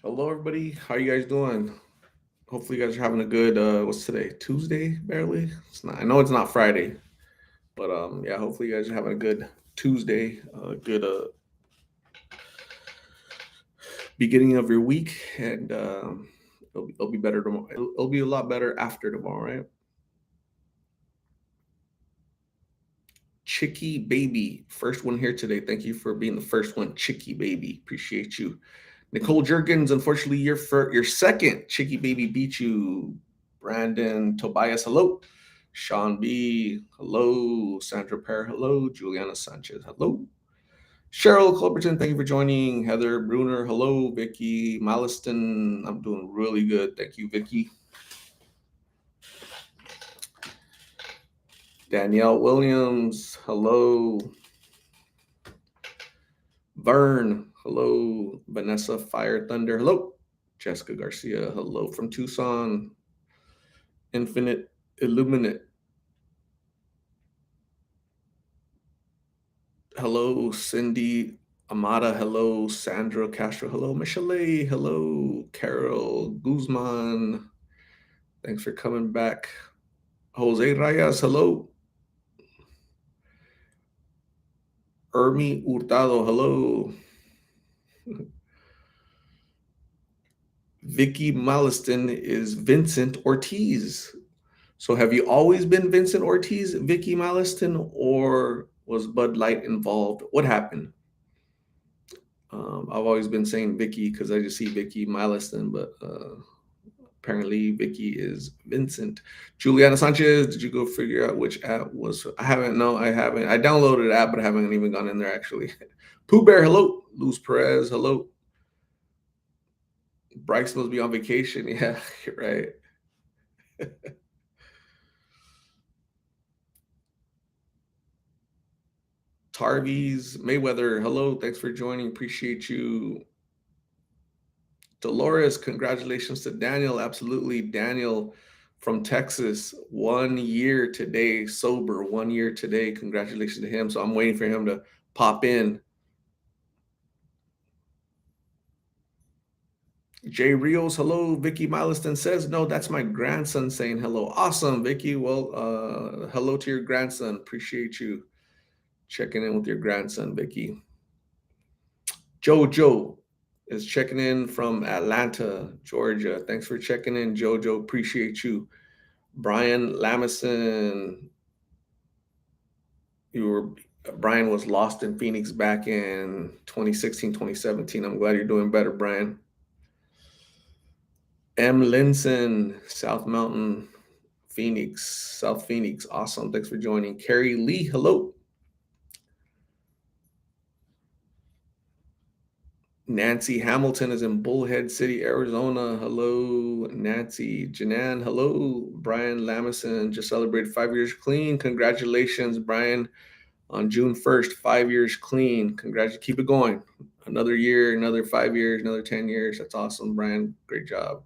Hello, everybody. How you guys doing? Hopefully, you guys are having a good. What's today? Tuesday, barely. It's not. I know it's not Friday, but yeah. Hopefully, you guys are having a good Tuesday. Good beginning of your week, and it'll be better tomorrow. It'll be a lot better after tomorrow, right? Chicky baby, first one here today. Thank you for being the first one, Chicky baby. Appreciate you. Nicole Jergens, unfortunately, your second Chicky Baby beat you. Brandon Tobias, hello. Sean B, hello. Sandra Pear, hello. Juliana Sanchez, hello. Cheryl Culberton, thank you for joining. Heather Bruner, hello. Vicky Malliston, I'm doing really good. Thank you, Vicky. Danielle Williams, hello. Vern, hello. Vanessa Fire Thunder, hello. Jessica Garcia, hello from Tucson. Infinite Illuminate, hello. Cindy Amada, hello. Sandra Castro, hello. Michelle, hello. Carol Guzman, thanks for coming back. Jose Reyes, hello. Ermi Hurtado, hello. Vicky Malliston is Vincent Ortiz. So have you always been Vincent Ortiz, Vicky Malliston, or was Bud Light involved? What happened? I've always been saying Vicky because I just see Vicky Malliston, but apparently Vicky is Vincent. Juliana Sanchez, did you go figure out which app was? I haven't. No, I haven't. I downloaded the app, but I haven't even gone in there actually. Pooh Bear, hello. Luz Perez, hello. Bryce must be on vacation. Yeah, right. Tarvis Mayweather, hello. Thanks for joining. Appreciate you. Dolores, congratulations to Daniel. Absolutely. Daniel from Texas, 1 year today, sober, 1 year today. Congratulations to him. So I'm waiting for him to pop in. Jay Rios, hello. Vicky Mileston says, no, that's my grandson saying hello. Awesome, Vicky. Well, hello to your grandson. Appreciate you checking in with your grandson, Vicky. Jojo is checking in from Atlanta, Georgia. Thanks for checking in, Jojo. Appreciate you. Brian Lamison, you were Brian was lost in Phoenix back in 2016, 2017. I'm glad you're doing better, Brian. M. Linson, South Mountain, Phoenix, South Phoenix. Awesome. Thanks for joining. Carrie Lee, hello. Nancy Hamilton is in Bullhead City, Arizona. Hello, Nancy. Janan, hello. Brian Lamison just celebrated 5 years clean. Congratulations, Brian, on June 1st, 5 years clean. Congratulations. Keep it going. Another year, another 5 years, another 10 years. That's awesome, Brian. Great job.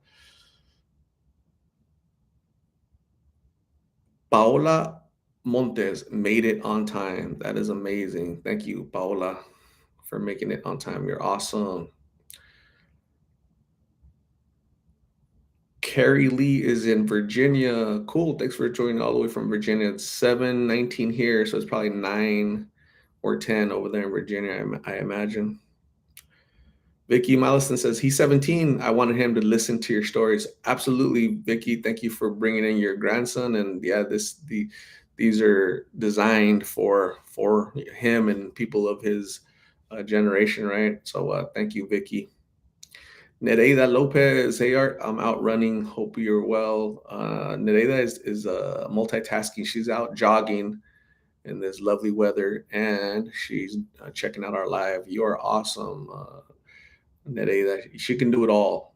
Paola Montes made it on time. That is amazing. Thank you, Paola, for making it on time. You're awesome. Carrie Lee is in Virginia. Cool. Thanks for joining all the way from Virginia. It's 7:19 here, so it's probably 9 or 10 over there in Virginia, I imagine. Vicky Malison says he's 17. I wanted him to listen to your stories. Absolutely, Vicky. Thank you for bringing in your grandson. And yeah, these are designed for him and people of his generation, right? So thank you, Vicky. Nereida Lopez, hey Art, I'm out running. Hope you're well. Nereida is multitasking. She's out jogging in this lovely weather, and she's checking out our live. You are awesome, Nereida. She can do it all.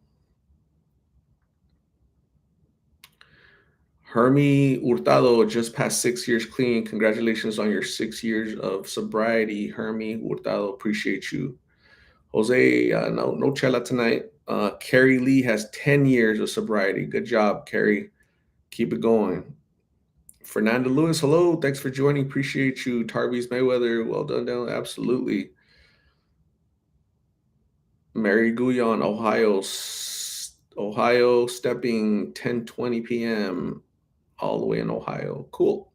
Hermie Hurtado just passed 6 years clean. Congratulations on your 6 years of sobriety, Hermie Hurtado. Appreciate you. Jose, no chela tonight. Carrie Lee has 10 years of sobriety. Good job, Carrie. Keep it going. Fernando Lewis, hello. Thanks for joining. Appreciate you. Tarvis Mayweather, well done, down. Absolutely. Mary Guyon, Ohio, Ohio, stepping 10:20 p.m. all the way in Ohio. Cool.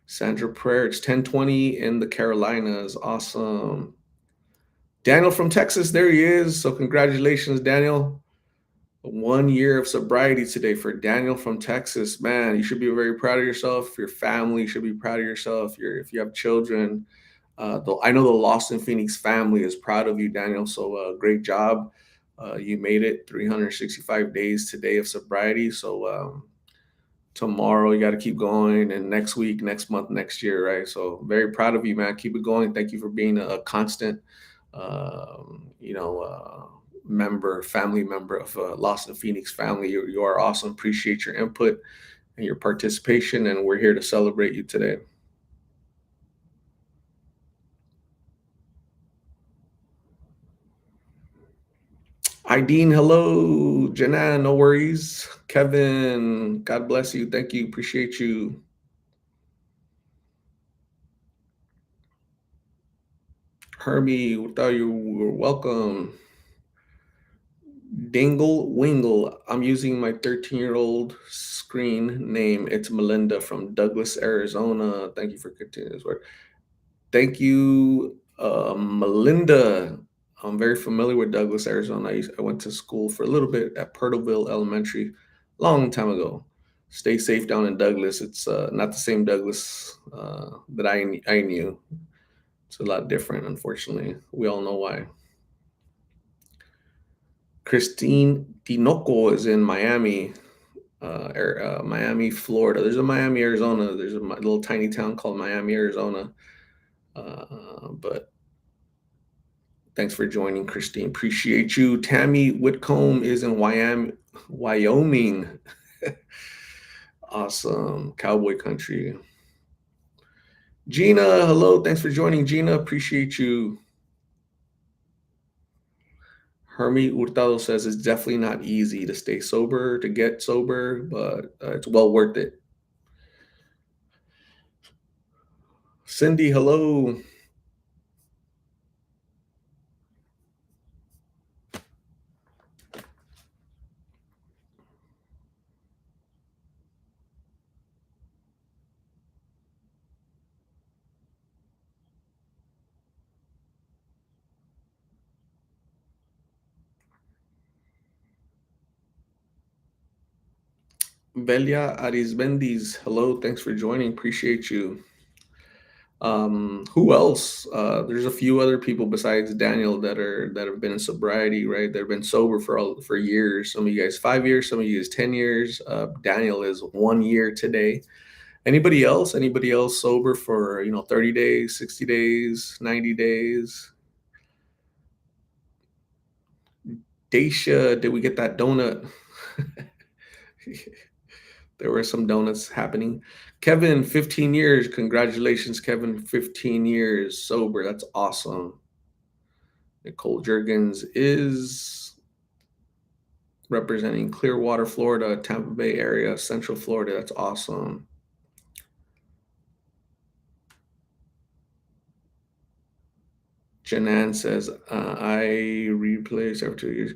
Sandra Prayer, it's 10:20 in the Carolinas. Awesome. Daniel from Texas, there he is. So congratulations, Daniel. 1 year of sobriety today for Daniel from Texas. Man, you should be very proud of yourself. Your family should be proud of yourself. If you have children, I know the Lost in Phoenix family is proud of you, Daniel. So great job. You made it 365 days today of sobriety. So tomorrow you got to keep going, and next week, next month, next year, right? So very proud of you, man. Keep it going. Thank you for being a constant, you know, family member of Lost in Phoenix family. You are awesome. Appreciate your input and your participation, and we're here to celebrate you today. Ideen, hello. Janan, no worries. Kevin, God bless you. Thank you. Appreciate you. Hermie, without you, were welcome. Dingle Wingle. I'm using my 13-year-old screen name. It's Melinda from Douglas, Arizona. Thank you for continuing this work. Thank you, Melinda. I'm very familiar with Douglas, Arizona. I went to school for a little bit at Purtleville Elementary, long time ago. Stay safe down in Douglas. It's not the same Douglas that I knew. It's a lot different, unfortunately. We all know why. Christine Tinoco is in Miami, Miami, Florida. There's a Miami, Arizona. There's a little tiny town called Miami, Arizona. But thanks for joining, Christine. Appreciate you. Tammy Whitcomb is in Wyoming. Awesome. Cowboy country. Gina, hello. Thanks for joining, Gina. Appreciate you. Hermie Hurtado says it's definitely not easy to stay sober, to get sober, but it's well worth it. Cindy, hello. Velia Arizbendis, hello. Thanks for joining. Appreciate you. Who else? There's a few other people besides Daniel that have been in sobriety, right? They've been sober for years. Some of you guys 5 years, some of you guys 10 years. Daniel is 1 year today. Anybody else? Anybody else sober for 30 days, 60 days, 90 days? Daisha, did we get that donut? There were some donuts happening. Kevin, 15 years. Congratulations, Kevin. 15 years sober. That's awesome. Nicole Jurgens is representing Clearwater, Florida, Tampa Bay area, Central Florida. That's awesome. Janan says, I replaced after 2 years.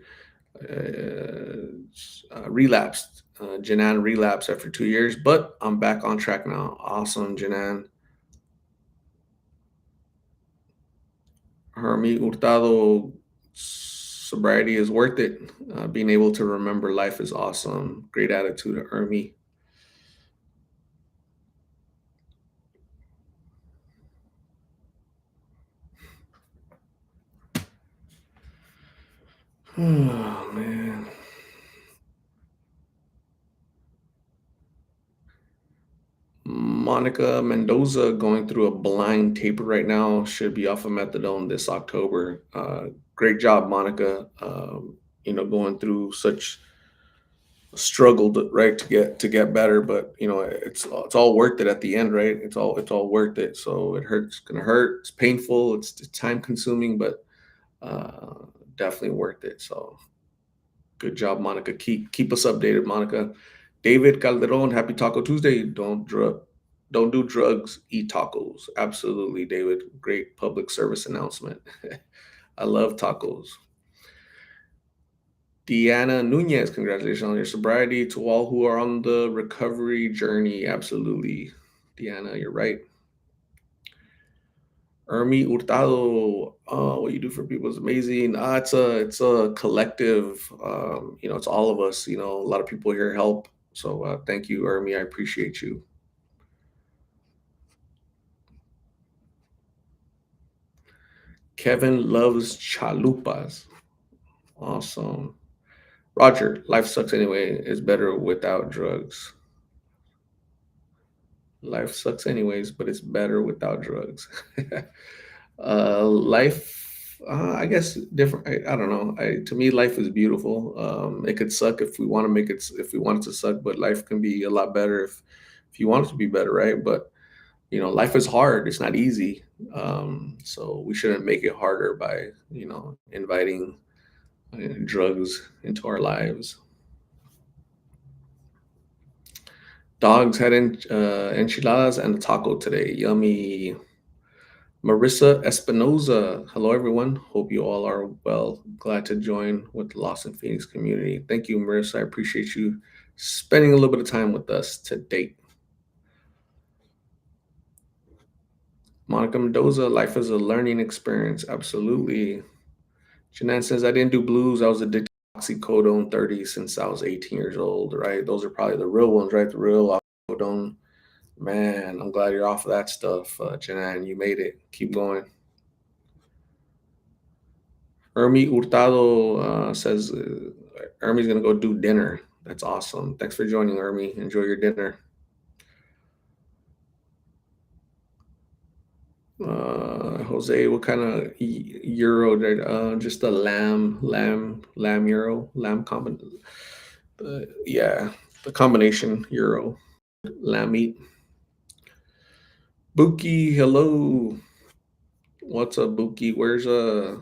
Relapsed. Janan relapsed after 2 years, but I'm back on track now. Awesome, Janan. Hermie Hurtado, sobriety is worth it. Being able to remember life is awesome. Great attitude, Hermie. Oh, man. Monica Mendoza going through a blind taper right now. Should be off of methadone this October. Great job, Monica. Going through such a struggle, right, to get better, but it's all worth it at the end, right? It's all worth it. So it hurts, gonna hurt. It's painful. It's time consuming, but definitely worth it. So good job, Monica. Keep us updated, Monica. David Calderon, happy Taco Tuesday. Don't do drugs, eat tacos. Absolutely, David. Great public service announcement. I love tacos. Deanna Nunez, congratulations on your sobriety. To all who are on the recovery journey, absolutely. Deanna, you're right. Ermi Hurtado, what you do for people is amazing. It's a collective. It's all of us. A lot of people here help. So thank you, Ermi. I appreciate you. Kevin loves chalupas. Awesome. Roger, life sucks anyway. It's better without drugs. Life sucks anyways, but it's better without drugs. Life, I guess different. I don't know. To me, life is beautiful. It could suck if we want to make it. If we want it to suck, but life can be a lot better if you want it to be better, right? But life is hard. It's not easy. So we shouldn't make it harder by inviting drugs into our lives. Dogs had enchiladas and a taco today. Yummy. Marissa Espinoza. Hello, everyone. Hope you all are well. Glad to join with the Lost in Phoenix community. Thank you, Marissa. I appreciate you spending a little bit of time with us to date. Monica Mendoza, life is a learning experience. Absolutely. Janan says, I didn't do blues. I was addicted to oxycodone 30 since I was 18 years old, right? Those are probably the real ones, right? The real oxycodone. Man, I'm glad you're off of that stuff, Janan. You made it. Keep going. Ermi Hurtado says Ermi's going to go do dinner. That's awesome. Thanks for joining, Ermi. Enjoy your dinner. Jose, what kind of euro? Just a lamb euro, lamb combination. Yeah, the combination euro, lamb meat. Buki, hello. What's up, Buki? Where's the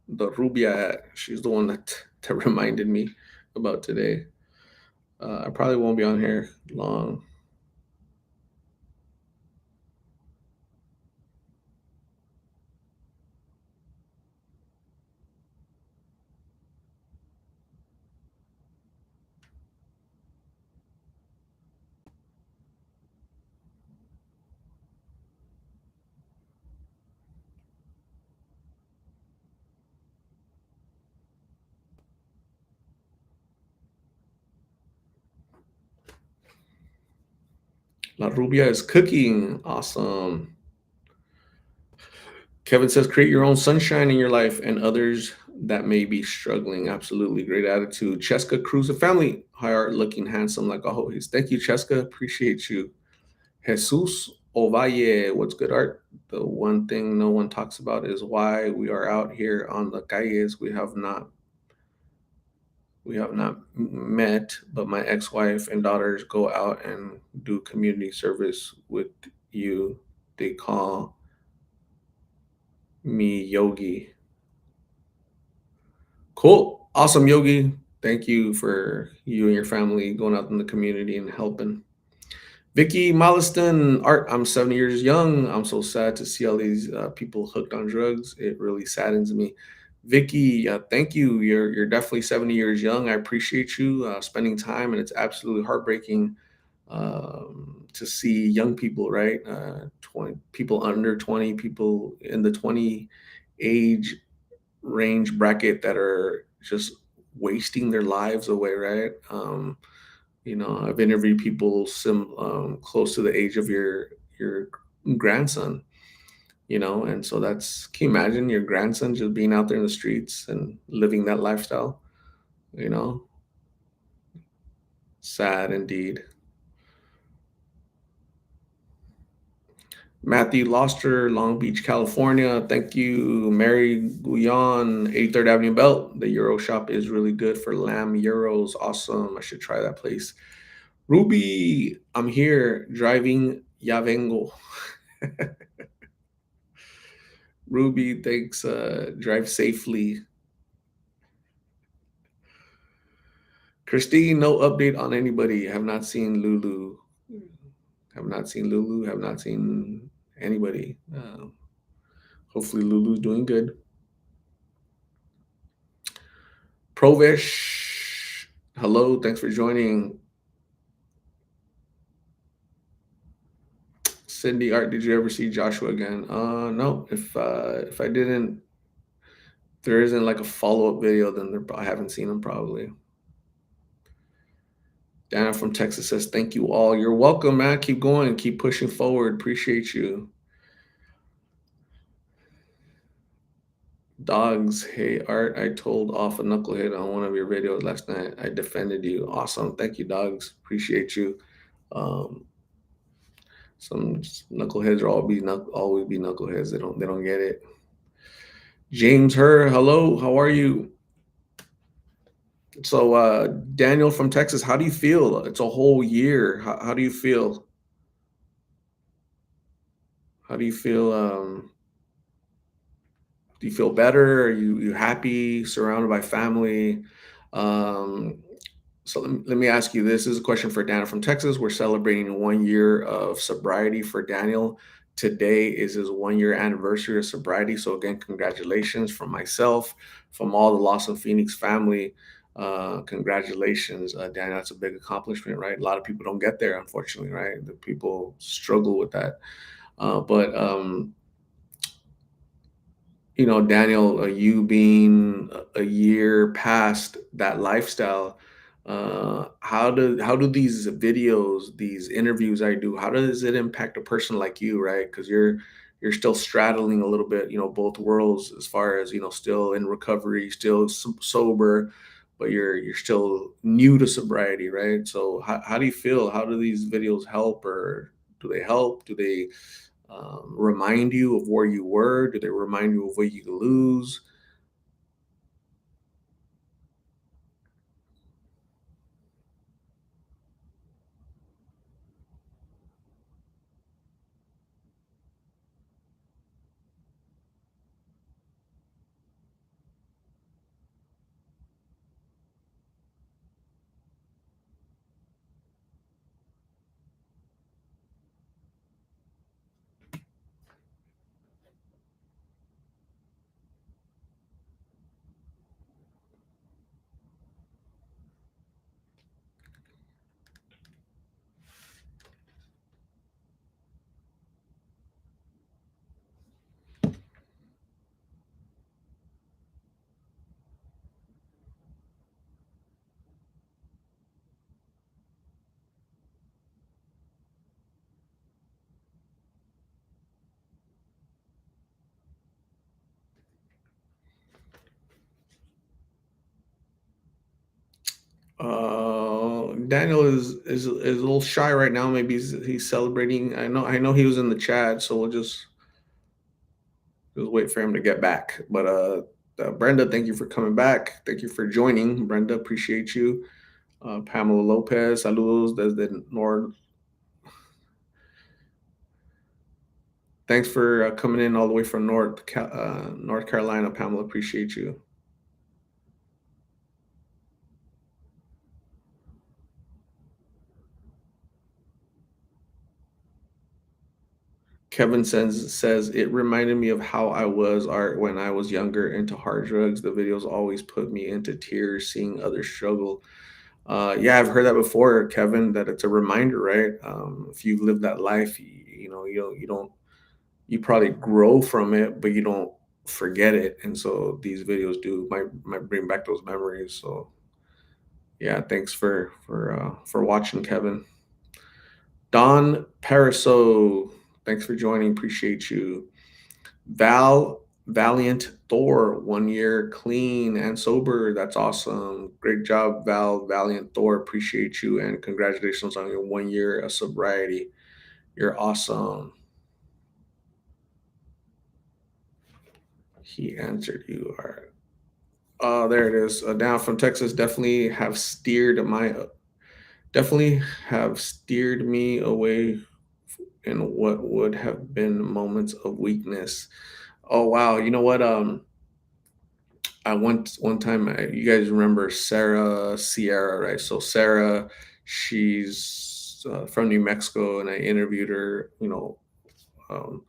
Rubia at? She's the one that reminded me about today. I probably won't be on here long. La Rubia is cooking. Awesome. Kevin says, create your own sunshine in your life and others that may be struggling. Absolutely. Great attitude. Cheska Cruz, a family high art looking handsome like always. Thank you, Cheska. Appreciate you. Jesus Ovalle, what's good art? The one thing no one talks about is why we are out here on the calles. We have not met, but my ex-wife and daughters go out and do community service with you. They call me Yogi. Cool. Awesome, Yogi. Thank you for you and your family going out in the community and helping. Vicky Molliston, Art, I'm 70 years young. I'm so sad to see all these people hooked on drugs. It really saddens me. Vicky, thank you. You're definitely 70 years young. I appreciate you spending time, and it's absolutely heartbreaking to see young people, right? 20 people under 20, people in the 20 age range bracket that are just wasting their lives away, right? I've interviewed people close to the age of your grandson, and so can you imagine your grandson just being out there in the streets and living that lifestyle? You know, sad indeed. Matthew Loster, Long Beach, California. Thank you, Mary Guyon, 83rd Avenue Belt. The Euro shop is really good for lamb euros. Awesome. I should try that place. Ruby, I'm here driving Ya Vengo. Ruby, thanks. Drive safely. Christine, no update on anybody. Have not seen Lulu. Have not seen Lulu. Have not seen anybody. Hopefully, Lulu's doing good. Provish, hello, thanks for joining. Cindy Art, did you ever see Joshua again? No. If I didn't, there isn't like a follow up video, then I haven't seen him probably. Dana from Texas says, "Thank you all. You're welcome, man. Keep going, keep pushing forward. Appreciate you." Dogs, hey Art, I told off a knucklehead on one of your videos last night. I defended you. Awesome. Thank you, dogs. Appreciate you. Um, some knuckleheads are always be knuckleheads. They don't get it. James Her, hello, how are you? So Daniel from Texas, how do you feel? It's a whole year. How do you feel? How do you feel? Do you feel better? Are you happy? Surrounded by family? Um, So let me ask you this. This is a question for Daniel from Texas. We're celebrating 1 year of sobriety for Daniel. Today is his 1 year anniversary of sobriety. So again, congratulations from myself, from all the Lawson Phoenix family. Congratulations, Daniel. That's a big accomplishment, right? A lot of people don't get there, unfortunately, right? The people struggle with that. But Daniel, you being a year past that lifestyle, how do these videos, these interviews I do, how does it impact a person like you, right? Because you're still straddling a little bit, both worlds as far as still in recovery, still sober, but you're still new to sobriety, right? So how do you feel? How do these videos help, or do they help? Do they remind you of where you were? Do they remind you of what you lose? Daniel is a little shy right now. Maybe he's celebrating. I know he was in the chat, so we'll just wait for him to get back. But Brenda, thank you for coming back. Thank you for joining, Brenda. Appreciate you. Pamela Lopez, saludos desde North. Thanks for coming in all the way from North Carolina, Pamela. Appreciate you. Kevin says it reminded me of how I was art when I was younger into hard drugs. The videos always put me into tears seeing others struggle. Yeah, I've heard that before, Kevin. That it's a reminder, right? If you live that life, you probably grow from it, but you don't forget it. And so these videos might bring back those memories. So yeah, thanks for watching, Kevin. Don Pariso, thanks for joining. Appreciate you. Valiant Thor, 1 year clean and sober. That's awesome. Great job, Valiant Thor. Appreciate you and congratulations on your 1 year of sobriety. You're awesome. He answered you. All right. There it is. Down from Texas. Definitely have steered me away in what would have been moments of weakness. Oh wow. You know what? I went one time. You guys remember Sarah Sierra, right? So Sarah, she's from New Mexico, and I interviewed her. Um,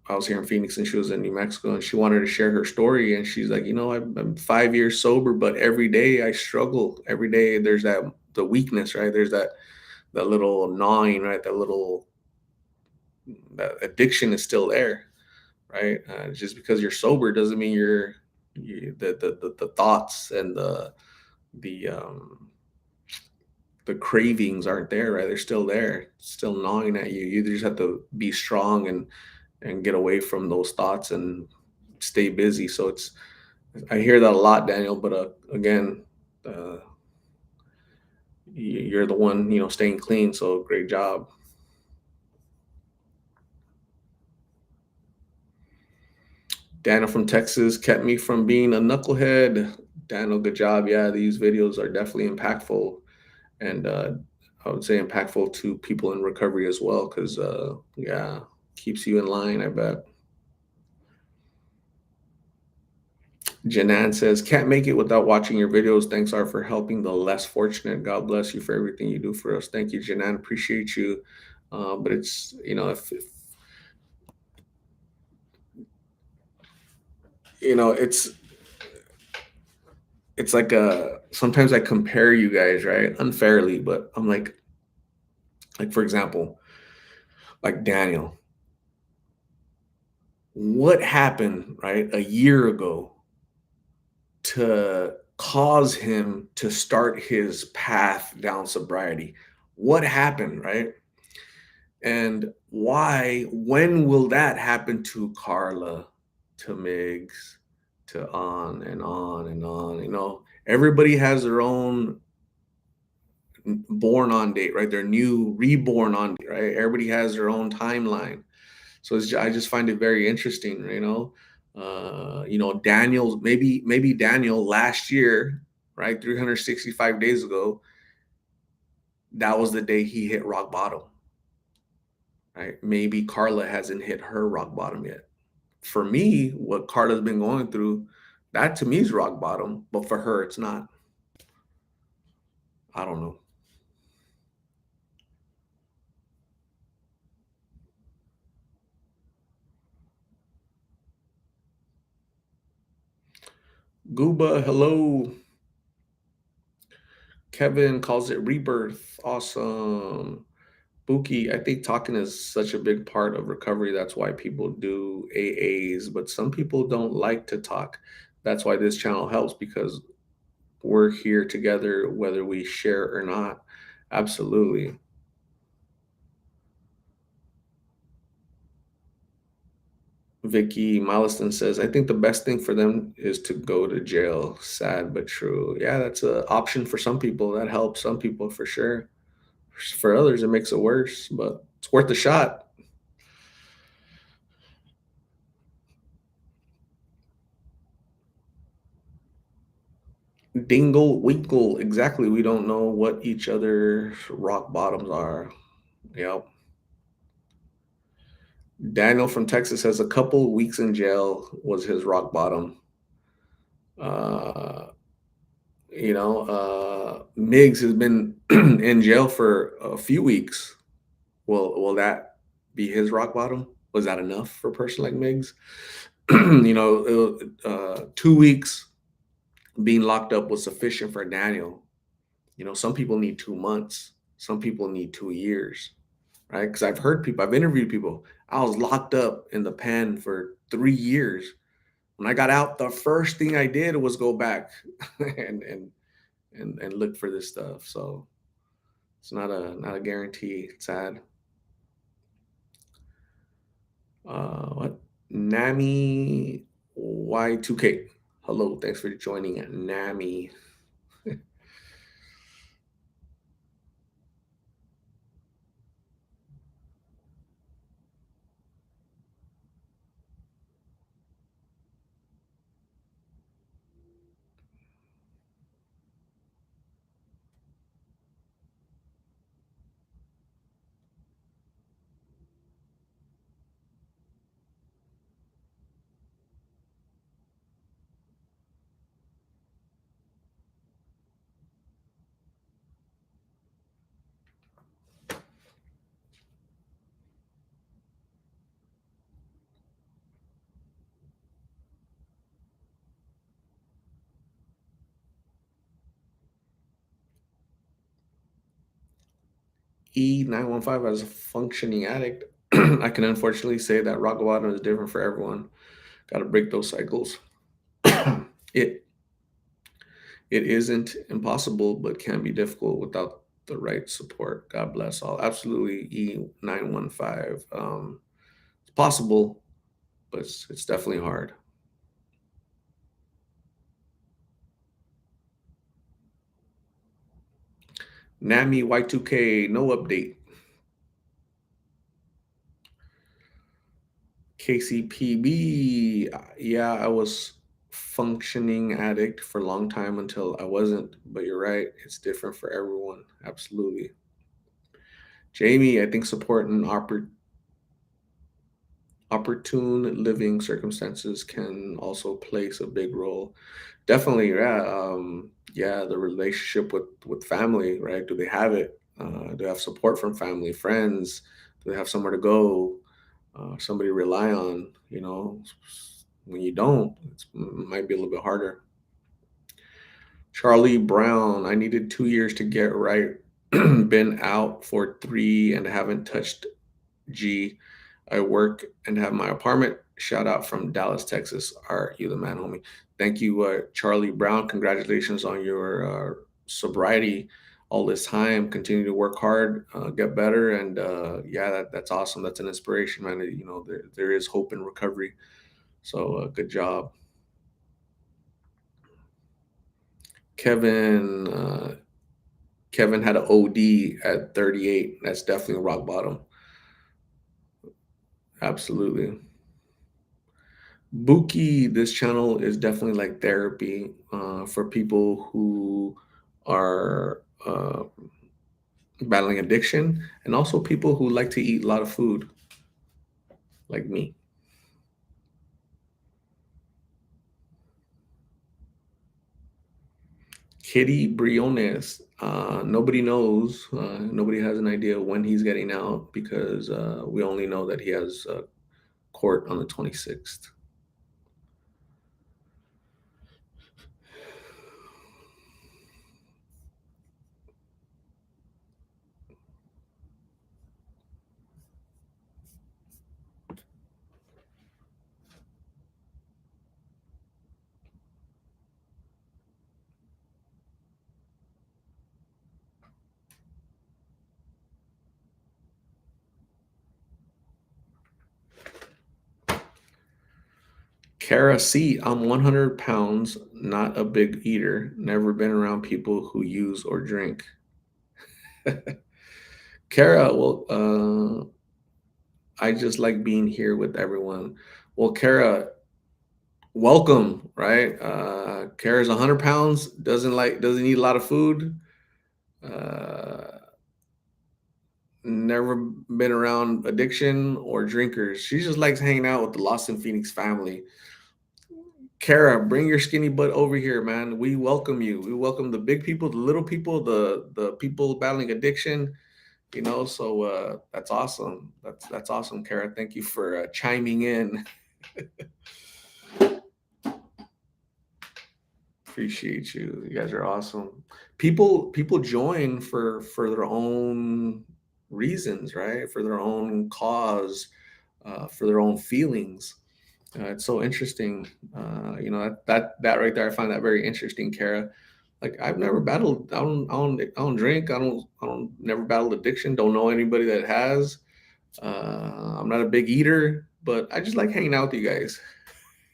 I was here in Phoenix and she was in New Mexico and she wanted to share her story. And she's like, I'm 5 years sober, but every day I struggle. Every day there's the weakness, right? There's that little gnawing, right? That addiction is still there, right? Just because you're sober doesn't mean the thoughts and the the cravings aren't there, right? They're still there, still gnawing at you. You just have to be strong and get away from those thoughts and stay busy. So I hear that a lot, Daniel. But again, uh, you're the one, staying clean. So great job. Daniel from Texas kept me from being a knucklehead. Daniel, good job. Yeah, these videos are definitely impactful, and I would say impactful to people in recovery as well, because yeah, keeps you in line, I bet. Janan says, can't make it without watching your videos. Thanks are for helping the less fortunate. God bless you for everything you do for us. Thank you, Janan. Appreciate you. But it's, if it's like sometimes I compare you guys, right? Unfairly, but I'm like for example, like Daniel, what happened, right, a year ago to cause him to start his path down sobriety? What happened, right? And why, when will that happen to Carla, to Migs, to on and on and on? Everybody has their own born on date, right? Their new reborn on date, right? Everybody has their own timeline. So I just find it very interesting, Daniel, maybe Daniel last year, right? 365 days ago, that was the day he hit rock bottom, right? Maybe Carla hasn't hit her rock bottom yet. For me, what Carla's been going through, that to me is rock bottom, but for her, it's not. I don't know. Gooba, hello. Kevin calls it rebirth. Awesome. Buki, I think talking is such a big part of recovery. That's why people do AAs, but some people don't like to talk. That's why this channel helps, because we're here together, whether we share or not. Absolutely. Vicky Mileston says, I think the best thing for them is to go to jail. Sad but true. Yeah, that's an option for some people. That helps some people for sure. For others, it makes it worse, but it's worth a shot. Dingle Winkle. Exactly. We don't know what each other's rock bottoms are. Yep. Daniel from Texas has a couple weeks in jail was his rock bottom. Uh, Miggs has been in jail for a few weeks. Will that be his rock bottom? Was that enough for a person like Miggs? 2 weeks being locked up was sufficient for Daniel. Some people need 2 months. Some people need 2 years, right? Because I've interviewed people. I was locked up in the pen for 3 years. When I got out, the first thing I did was go back and look for this stuff. So it's not a guarantee. It's sad. What? Nami Y2K. Hello, thanks for joining, Nami. E915 as a functioning addict, I can unfortunately say that rock bottom is different for everyone. Got to break those cycles. it it isn't impossible, but can be difficult without the right support. God bless all. Absolutely, E915. It's possible, but it's definitely hard. Nami Y2K, no update. KCPB, yeah, I was functioning addict for a long time until I wasn't, but you're right, it's different for everyone. Absolutely. Jamie, I think support and opportune living circumstances can also plays a big role. Definitely, yeah. Yeah, the relationship with family, right? Do they have it? Do they have support from family, friends? Do they have somewhere to go? Somebody to rely on? When you don't, it might be a little bit harder. Charlie Brown, I needed 2 years to get right. Been out for three and haven't touched G. I work and have my apartment. Shout out from Dallas, Texas. Are you the man, homie? Thank you, Charlie Brown. Congratulations on your sobriety all this time. Continue to work hard, get better, and yeah, that's awesome. That's an inspiration, man. There is hope in recovery. So good job, Kevin. Kevin had an OD at 38. That's definitely rock bottom. Absolutely. Buki, this channel is definitely like therapy for people who are battling addiction and also people who like to eat a lot of food, like me. Kitty Briones, nobody knows. Nobody has an idea when he's getting out because we only know that he has court on the 26th. Kara C, I'm 100 pounds, not a big eater, never been around people who use or drink. Kara, well, I just like being here with everyone. Well, Kara, welcome, right? Kara's 100 pounds, doesn't eat a lot of food, uh, never been around addiction or drinkers. She just likes hanging out with the Lost in Phoenix family. Kara, bring your skinny butt over here, man. We welcome you. We welcome the big people, the little people, the people battling addiction. So that's awesome. That's awesome, Kara. Thank you for chiming in. Appreciate you. You guys are awesome. People join for their own reasons, right? For their own cause, for their own feelings. It's so interesting. That right there, I find that very interesting, Kara. Like I've never battled. I don't drink. I don't never battled addiction. Don't know anybody that has. I'm not a big eater, but I just like hanging out with you guys.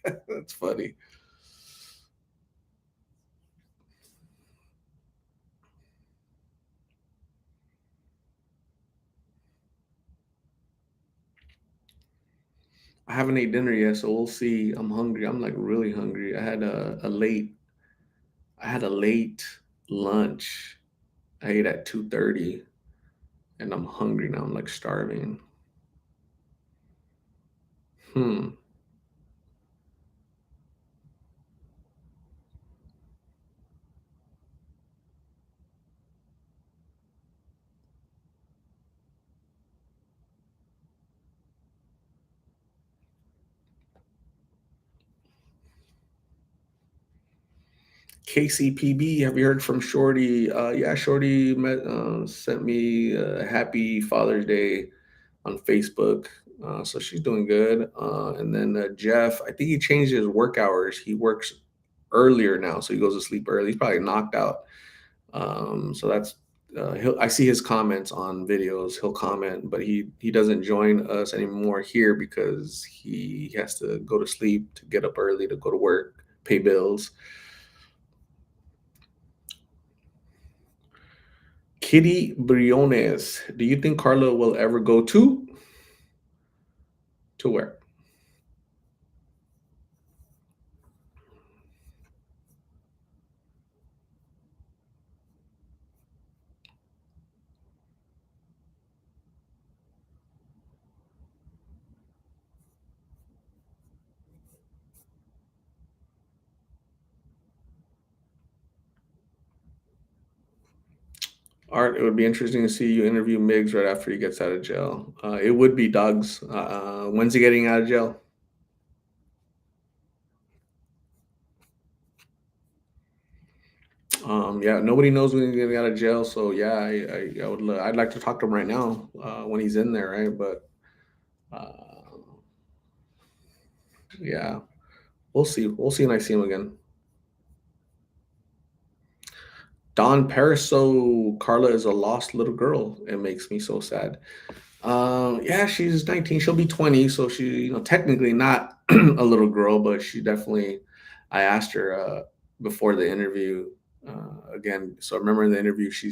That's funny. I haven't ate dinner yet, so we'll see. I'm hungry. I'm like really hungry. I had a late lunch. I ate at 2:30 and I'm hungry now. I'm like starving. Hmm. KCPB, have you heard from Shorty? Yeah, Shorty sent me a happy Father's Day on Facebook. So she's doing good. And then Jeff, I think he changed his work hours. He works earlier now, so he goes to sleep early. He's probably knocked out. So that's I see his comments on videos. He'll comment, but he doesn't join us anymore here because he has to go to sleep to get up early to go to work, pay bills. Kitty Briones, do you think Carla will ever go to where? Art, it would be interesting to see you interview Miggs right after he gets out of jail. It would be Doug's. When's he getting out of jail? Yeah, nobody knows when he's getting out of jail. So yeah, I'd like to talk to him right now when he's in there, right? But uh, yeah, we'll see. We'll see when I see him again. Don Pariso, Carla is a lost little girl. It makes me so sad. Yeah, she's 19. She'll be 20, so she, technically not a little girl, but she definitely. I asked her before the interview again. So I remember in the interview, she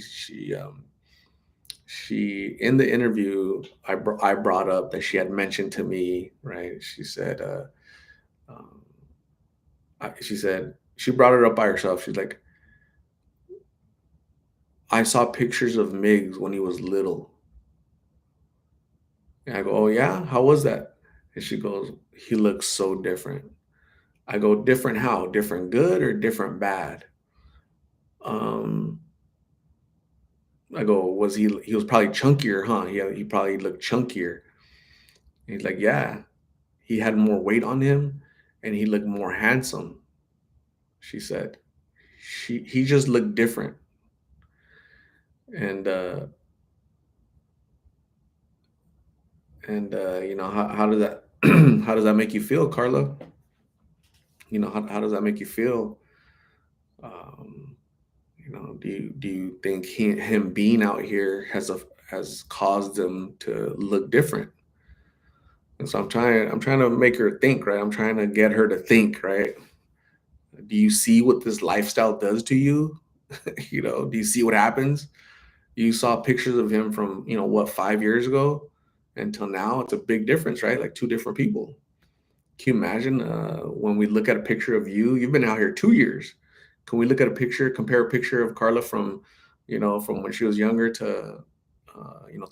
in the interview, I brought up that she had mentioned to me, right? She said, um, she said she brought it up by herself. She's like, I saw pictures of Miggs when he was little. And I go, oh yeah, how was that? And she goes, he looks so different. I go, different how? Different good or different bad? Um, I go, was he was probably chunkier, huh? Yeah, he probably looked chunkier. And he's like, yeah, he had more weight on him and he looked more handsome, she said. He just looked different. And how does that how does that make you feel, Carla? How does that make you feel? Um, do you think him being out here has caused them to look different? And so I'm trying to make her think, right? I'm trying to get her to think, right? Do you see what this lifestyle does to you? Do you see what happens? You saw pictures of him from, what, 5 years ago until now. It's a big difference, right? Like two different people. Can you imagine when we look at a picture of you? You've been out here 2 years. Can we look at a picture, compare a picture of Carla from when she was younger to,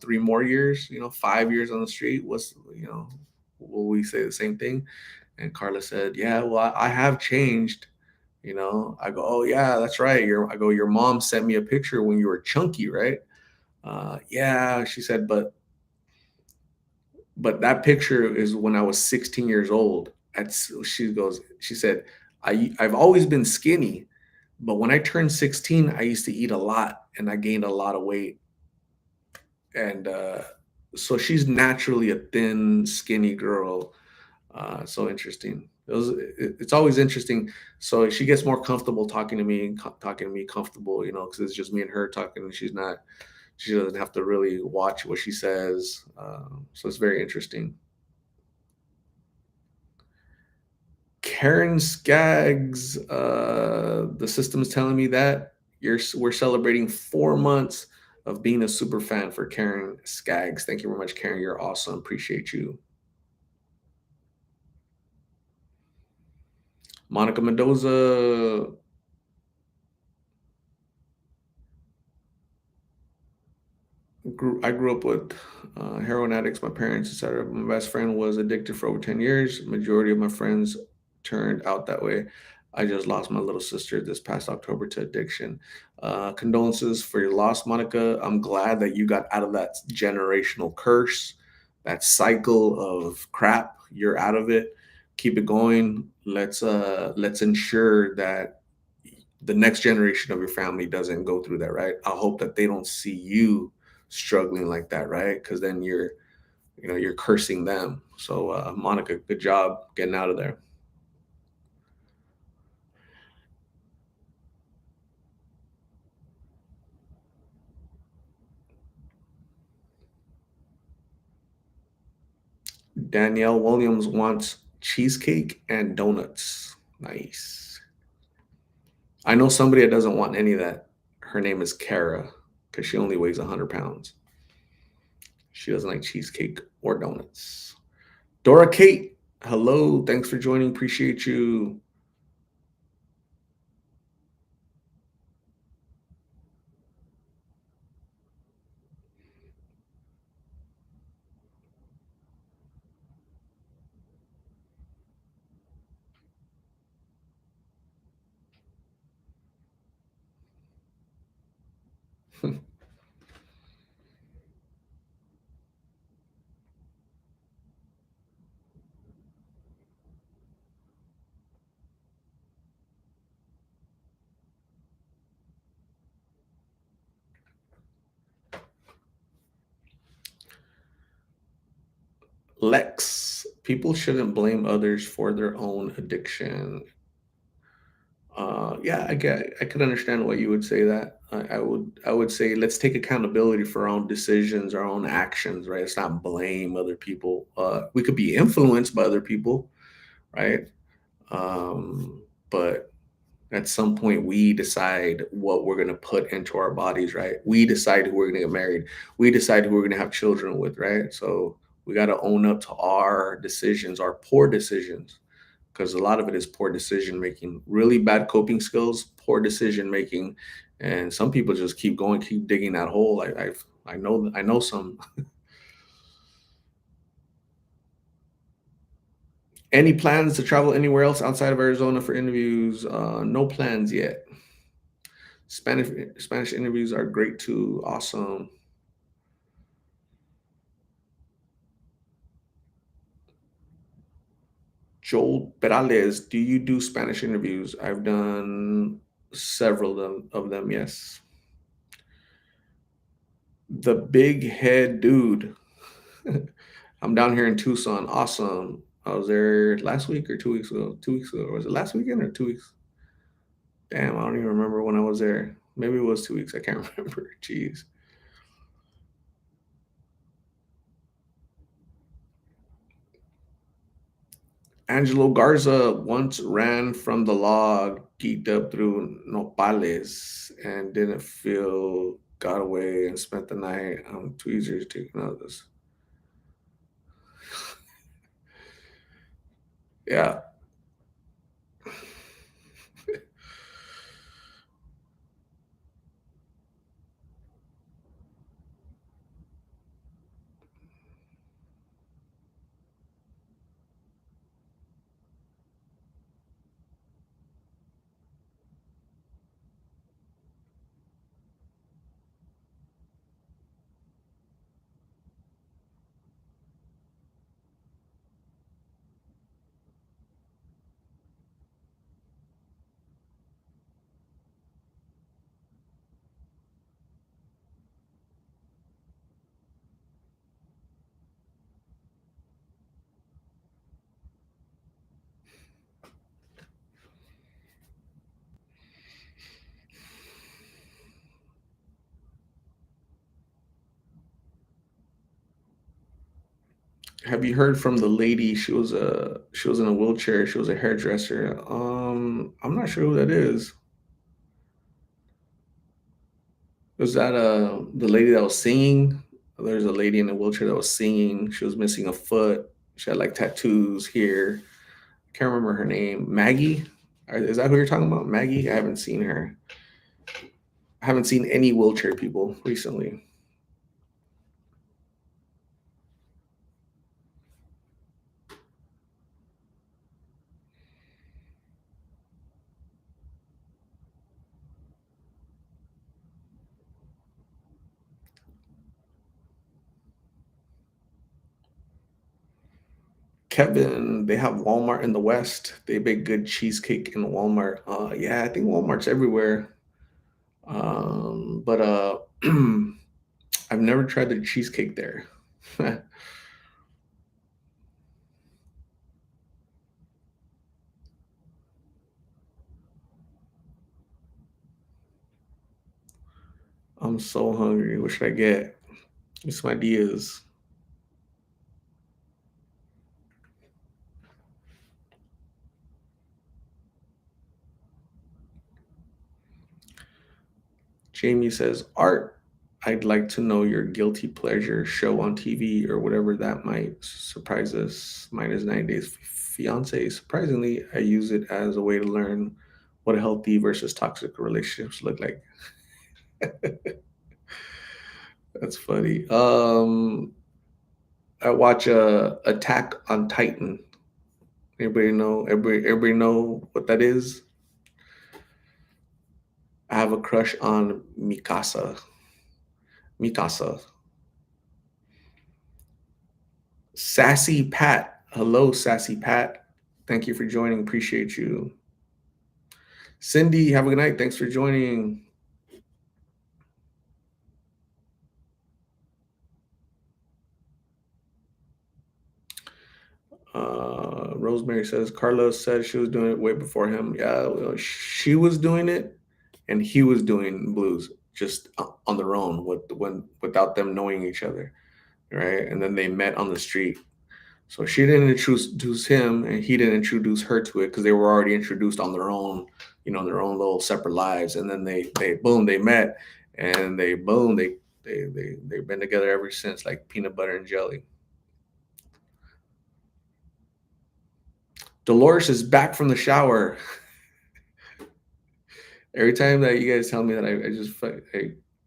3 more years, 5 years on the street? Will we say the same thing? And Carla said, yeah, well, I have changed. I go, oh yeah, that's right. Your mom sent me a picture when you were chunky, right? Yeah, she said, but that picture is when I was 16 years old. She said, I've always been skinny, but when I turned 16, I used to eat a lot and I gained a lot of weight. And so she's naturally a thin, skinny girl. So interesting. It's always interesting. So she gets more comfortable talking to me, talking to me comfortable, because it's just me and her talking, and she doesn't have to really watch what she says. So it's very interesting. Karen Skaggs, the system is telling me that we're celebrating 4 months of being a super fan for Karen Skaggs. Thank you very much, Karen. You're awesome. Appreciate you. Monica Mendoza, I grew up with heroin addicts, my parents, etc. My best friend was addicted for over 10 years. Majority of my friends turned out that way. I just lost my little sister this past October to addiction. Condolences for your loss, Monica. I'm glad that you got out of that generational curse, that cycle of crap. You're out of it. Keep it going. Let's ensure that the next generation of your family doesn't go through that, right? I hope that they don't see you struggling like that, right? Because then you're cursing them. So Monica, good job getting out of there. Danielle Williams wants cheesecake and donuts. Nice. I know somebody that doesn't want any of that. Her name is Kara because she only weighs 100 pounds. She doesn't like cheesecake or donuts. Dora Kate, hello. Thanks for joining. Appreciate you. Lex, people shouldn't blame others for their own addiction. Yeah, I could understand why you would say that. I would say let's take accountability for our own decisions, our own actions, right? It's not blame other people. We could be influenced by other people, right? But at some point, we decide what we're going to put into our bodies, right? We decide who we're going to get married. We decide who we're going to have children with, right? So we got to own up to our decisions, our poor decisions, because a lot of it is poor decision making, really bad coping skills, poor decision making, and some people just keep going, keep digging that hole. I know some. Any plans to travel anywhere else outside of Arizona for interviews? No plans yet. Spanish interviews are great too. Awesome. Joel Perales, do you do Spanish interviews? I've done several of them, yes. The big head dude. I'm down here in Tucson. Awesome. I was there last week or 2 weeks ago. 2 weeks ago. Was it last weekend or 2 weeks? Damn, I don't even remember when I was there. Maybe it was 2 weeks. I can't remember. Jeez. Angelo Garza once ran from the law, geeked up through nopales, and didn't feel got away and spent the night on tweezers taking others. Yeah. Have you heard from the lady? She was in a wheelchair. She was a hairdresser. I'm not sure who that is. Was that the lady that was singing? There's a lady in a wheelchair that was singing. She was missing a foot. She had like tattoos here. I can't remember her name. Maggie? Is that who you're talking about? Maggie? I haven't seen her. I haven't seen any wheelchair people recently. Kevin, they have Walmart in the West. They bake good cheesecake in Walmart. Yeah, I think Walmart's everywhere. But I've never tried the cheesecake there. I'm so hungry. What should I get? Get some ideas. Jamie says, Art, I'd like to know your guilty pleasure show on TV or whatever that might surprise us. Mine is 9 Days Fiance. Surprisingly, I use it as a way to learn what a healthy versus toxic relationships look like. That's funny. I watch Attack on Titan. Everybody know? Everybody know what that is? I have a crush on Mikasa. Mikasa. Sassy Pat. Hello, Sassy Pat. Thank you for joining. Appreciate you. Cindy, have a good night. Thanks for joining. Rosemary says Carlos said she was doing it way before him. Yeah, well, she was doing it, and he was doing blues just on their own without them knowing each other, right? And then they met on the street. So she didn't introduce him, and he didn't introduce her to it because they were already introduced on their own, their own little separate lives. And then they boom, they met, and they boom, they've been together ever since, like peanut butter and jelly. Dolores is back from the shower. Every time that you guys tell me that,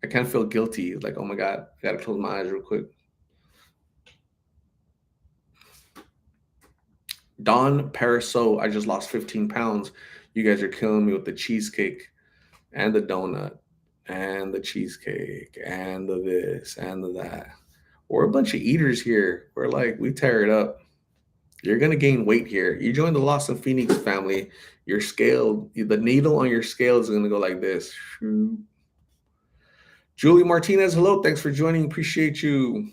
I can't feel guilty. Like, oh my god, I gotta close my eyes real quick. Don Paraso, I just lost 15 pounds. You guys are killing me with the cheesecake and the donut and the cheesecake and the this and the that. We're a bunch of eaters here. We're like, we tear it up. You're gonna gain weight here. You join the Lost in Phoenix family. Your scale, the needle on your scale is gonna go like this. Julie Martinez, hello. Thanks for joining. Appreciate you.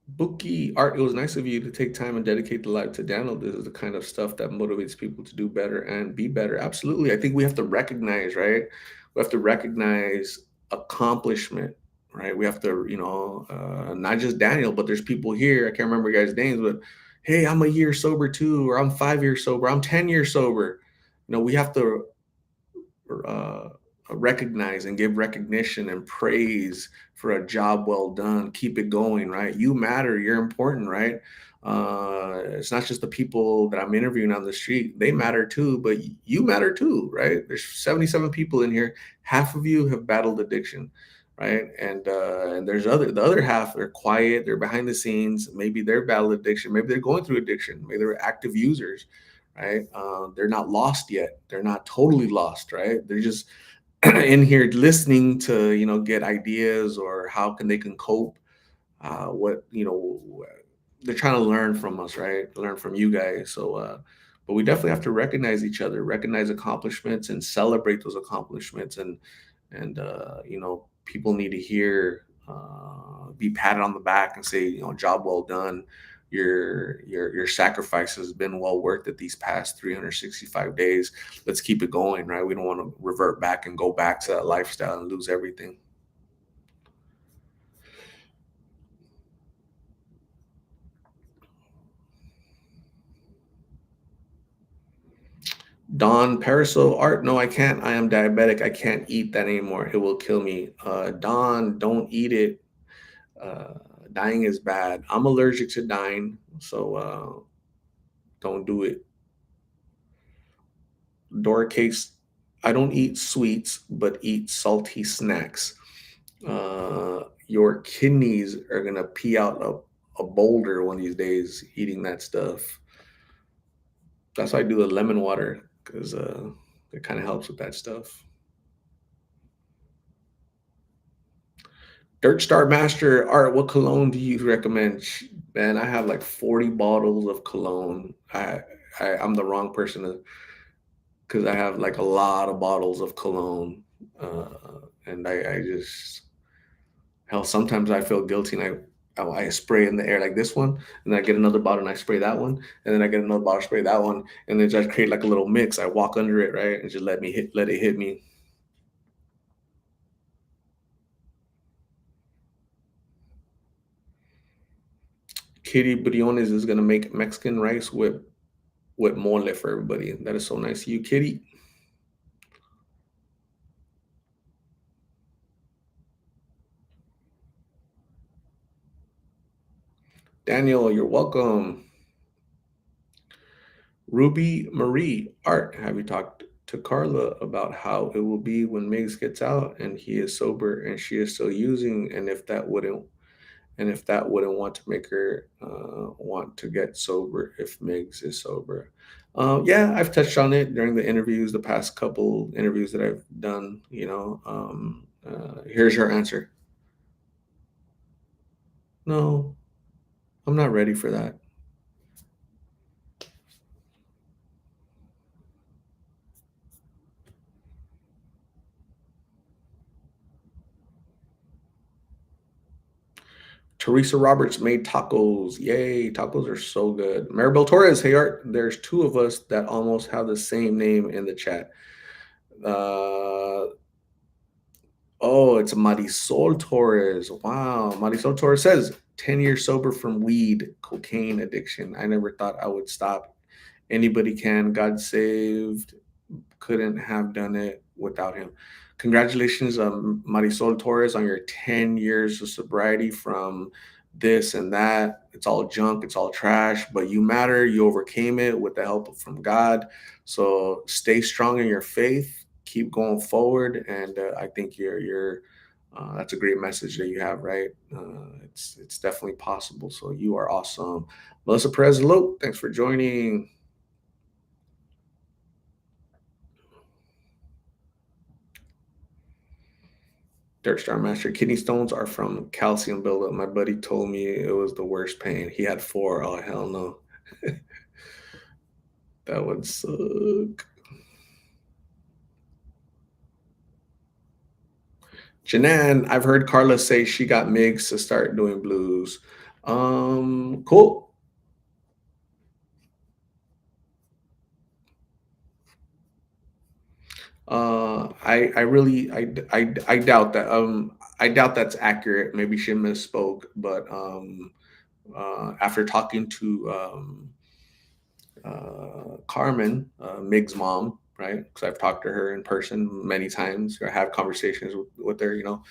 Bookie Art, it was nice of you to take time and dedicate the life to Daniel. This is the kind of stuff that motivates people to do better and be better. Absolutely. I think we have to recognize, right? We have to recognize accomplishment, right? We have to, not just Daniel, but there's people here. I can't remember you guys' names, but hey, I'm a year sober too, or I'm 5 years sober, I'm 10 years sober. We have to uh, recognize and give recognition and praise for a job well done. Keep it going, right? You matter. You're important, right? It's not just the people that I'm interviewing on the street. They matter too, but you matter too, right? There's 77 people in here. Half of you have battled addiction, right? And there's the other half. They're quiet. They're behind the scenes. Maybe they're battled addiction. Maybe they're going through addiction. Maybe they're active users, right? They're not lost yet. They're not totally lost, right? They're just in here listening to get ideas or how they can cope. What they're trying to learn from us, right? Learn from you guys. So, but we definitely have to recognize each other, recognize accomplishments, and celebrate those accomplishments. And people need to hear, be patted on the back and say, job well done. Your sacrifice has been well worth it these past 365 days. Let's keep it going, right? We don't want to revert back and go back to that lifestyle and lose everything. Don Paraso Art, no, I can't. I am diabetic. I can't eat that anymore. It will kill me. Don, don't eat it. Uh, Dying is bad. I'm allergic to dying, so don't do it. Door case, I don't eat sweets, but eat salty snacks. your kidneys are gonna pee out a boulder one of these days eating that stuff. That's why I do the lemon water because it kind of helps with that stuff. Dirt Star Master Art, what cologne do you recommend? Man, I have like 40 bottles of cologne. I'm the wrong person to because I have like a lot of bottles of cologne. And I just hell sometimes I feel guilty and I spray in the air like this one, and then I get another bottle and I spray that one, and then I get another bottle, spray that one, and then just create like a little mix. I walk under it, right, and just let it hit me. Kitty Briones is gonna make Mexican rice with mole for everybody. That is so nice of you, Kitty. Daniel, you're welcome. Ruby Marie Art, have you talked to Carla about how it will be when Migs gets out and he is sober and she is still using, and if that wouldn't want to make her want to get sober if Migs is sober? Yeah, I've touched on it during the interviews, the past couple interviews that I've done. Here's her answer: No, I'm not ready for that. Teresa Roberts made tacos. Yay, tacos are so good. Maribel Torres, hey Art, there's two of us that almost have the same name in the chat. Uh, oh, it's Marisol Torres. Wow. Marisol Torres says 10 years sober from weed, cocaine addiction. I never thought I would stop. Anybody can. God saved. Couldn't have done it without him. Congratulations, Marisol Torres, on your 10 years of sobriety from this and that. It's all junk, it's all trash, but you matter. You overcame it with the help from God. So stay strong in your faith. Keep going forward, and I think you're. That's a great message that you have, right? It's definitely possible. So you are awesome, Melissa Perez. Look, thanks for joining. Dirt Star Master. Kidney stones are from calcium buildup. My buddy told me it was the worst pain. He had four. Oh, hell no. That would suck. Janan, I've heard Carla say she got Migs to start doing blues. Cool. I really I doubt that. I doubt that's accurate. Maybe she misspoke, but after talking to Carmen, Mig's mom, right? Because I've talked to her in person many times, or have conversations with her, you know.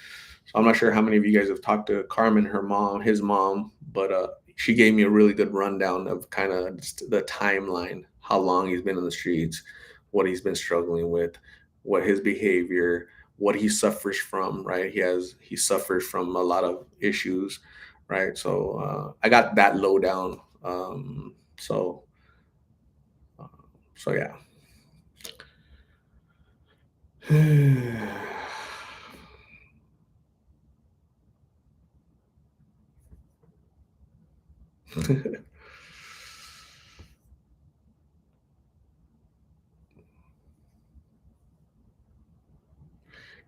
So I'm not sure how many of you guys have talked to Carmen, her mom, his mom, but she gave me a really good rundown of kind of the timeline, how long he's been in the streets, what he's been struggling with, what his behavior, what he suffers from, right? He suffers from a lot of issues, right? So I got that lowdown. So so yeah.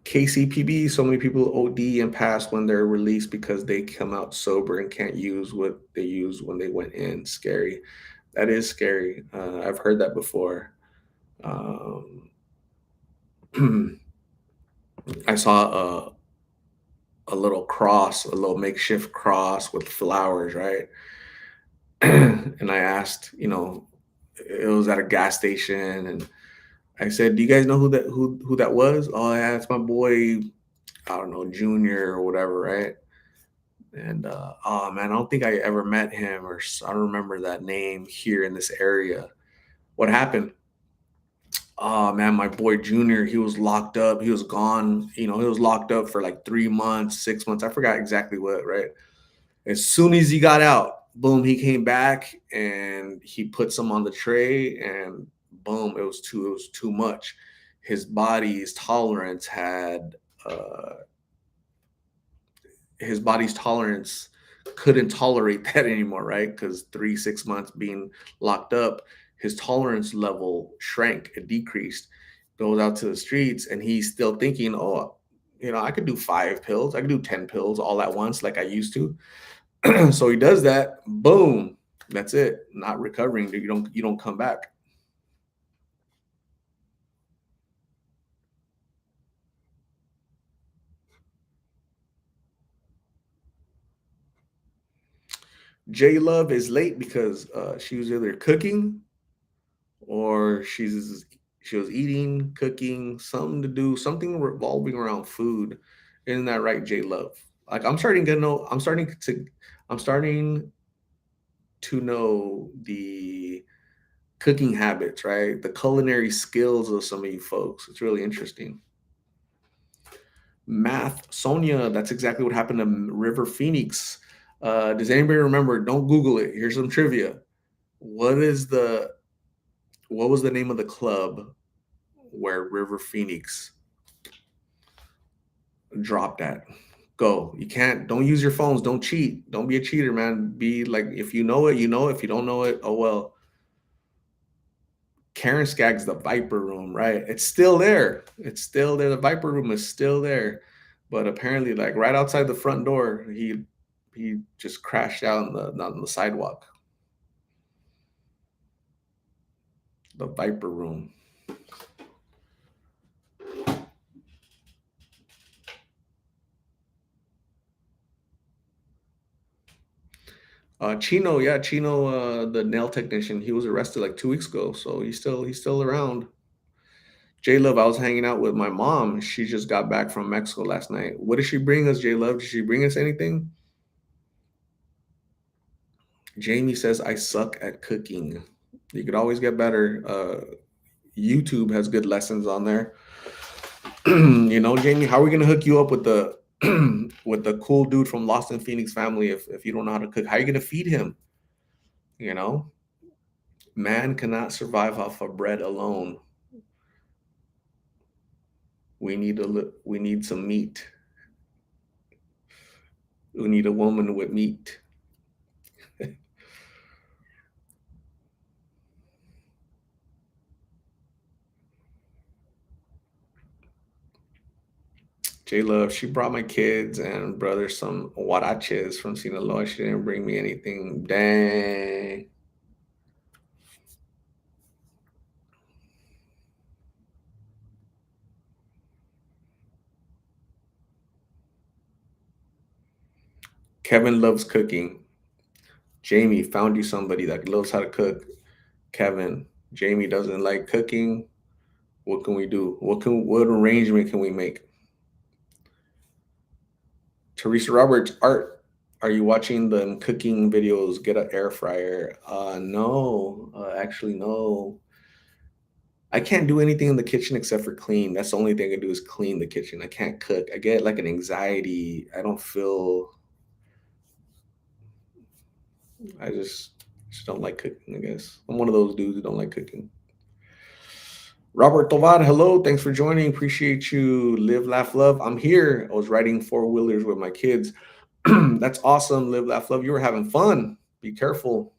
KCPB, so many people OD and pass when they're released because they come out sober and can't use what they used when they went in. Scary. That is scary. I've heard that before. Um, I saw a little cross, a little makeshift cross with flowers, right? And I asked, it was at a gas station, and I said, "Do you guys know who that was?" Oh, yeah, it's my boy. I don't know, Junior or whatever, right? And oh man, I don't think I ever met him, I don't remember that name here in this area. What happened? Oh man, my boy Junior, he was locked up. He was gone. He was locked up for like 3 months, 6 months. I forgot exactly what, right? As soon as he got out, boom, he came back and he put some on the tray and boom, it was too much. His body's tolerance had his body's tolerance couldn't tolerate that anymore, right? Because 3, 6 months being locked up, his tolerance level shrank, it decreased. Goes out to the streets and he's still thinking, oh, I could do 5 pills, I could do 10 pills all at once like I used to. So he does that, boom, that's it. Not recovering. You don't come back. J Love is late because she was either cooking or she was eating, cooking, something to do, something revolving around food. Isn't that right, J Love? Like I'm starting to know the cooking habits, right? The culinary skills of some of you folks. It's really interesting. Math Sonia, that's exactly what happened to River Phoenix. Does anybody remember? Don't Google it. Here's some trivia. What is the what was the name of the club where River Phoenix dropped at? Go. You can't. Don't use your phones. Don't cheat. Don't be a cheater, man. Be like, if you know it, you know it. If you don't know it, oh well. Karen Skaggs, the Viper Room, right? It's still there. It's still there. The Viper Room is still there, but apparently, like right outside the front door, he just crashed out on the sidewalk. The Viper Room. Chino, yeah, Chino, the nail technician. He was arrested like 2 weeks ago, so he's still around. J Love, I was hanging out with my mom. She just got back from Mexico last night. What did she bring us, J Love? Did she bring us anything? Jamie says I suck at cooking. You could always get better. YouTube has good lessons on there. Jamie, how are we gonna hook you up with the with the cool dude from Lost in Phoenix family if you don't know how to cook? How are you gonna feed him? You know, man cannot survive off of bread alone. We need some meat. We need a woman with meat. J Love, she brought my kids and brother some huaraches from Sinaloa. She didn't bring me anything. Dang. Kevin loves cooking. Jamie found you somebody that loves how to cook. Kevin, Jamie doesn't like cooking. What can we do? What arrangement can we make? Teresa Roberts, art. Are you watching the cooking videos? Get an air fryer. No, actually no. I can't do anything in the kitchen except for clean. That's the only thing I can do is clean the kitchen. I can't cook. I get like an anxiety. I don't feel. I just don't like cooking. I guess I'm one of those dudes who don't like cooking. Robert Tovar, hello. Thanks for joining. Appreciate you. Live, laugh, love. I'm here. I was riding four wheelers with my kids. That's awesome. Live, laugh, love. You were having fun. Be careful.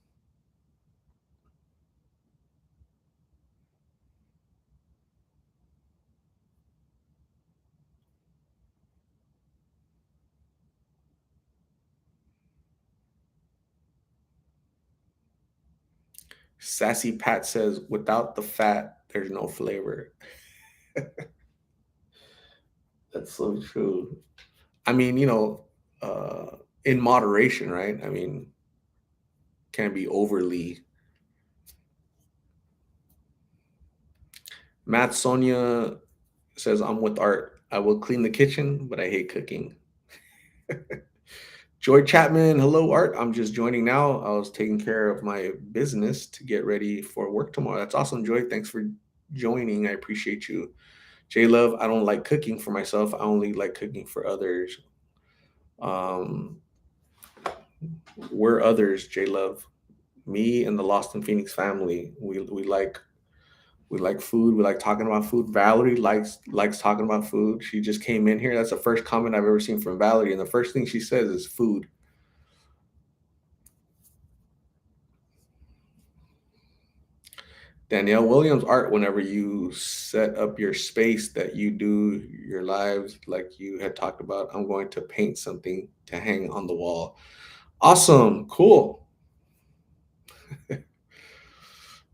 Sassy Pat says, without the fat, there's no flavor. That's so true. I mean, in moderation, right? I mean, can't be overly. Matt Sonia says, I'm with art. I will clean the kitchen, but I hate cooking. Joy Chapman, hello, Art. I'm just joining now. I was taking care of my business to get ready for work tomorrow. That's awesome, Joy. Thanks for joining. I appreciate you. J Love, I don't like cooking for myself. I only like cooking for others. Um, we're others, J Love. Me and the Lost in Phoenix family. We like food. We like talking about food. Valerie likes talking about food. She just came in here. That's the first comment I've ever seen from Valerie, and the first thing she says is food. Danielle Williams art, whenever you set up your space that you do your lives like you had talked about, I'm going to paint something to hang on the wall. Awesome, cool.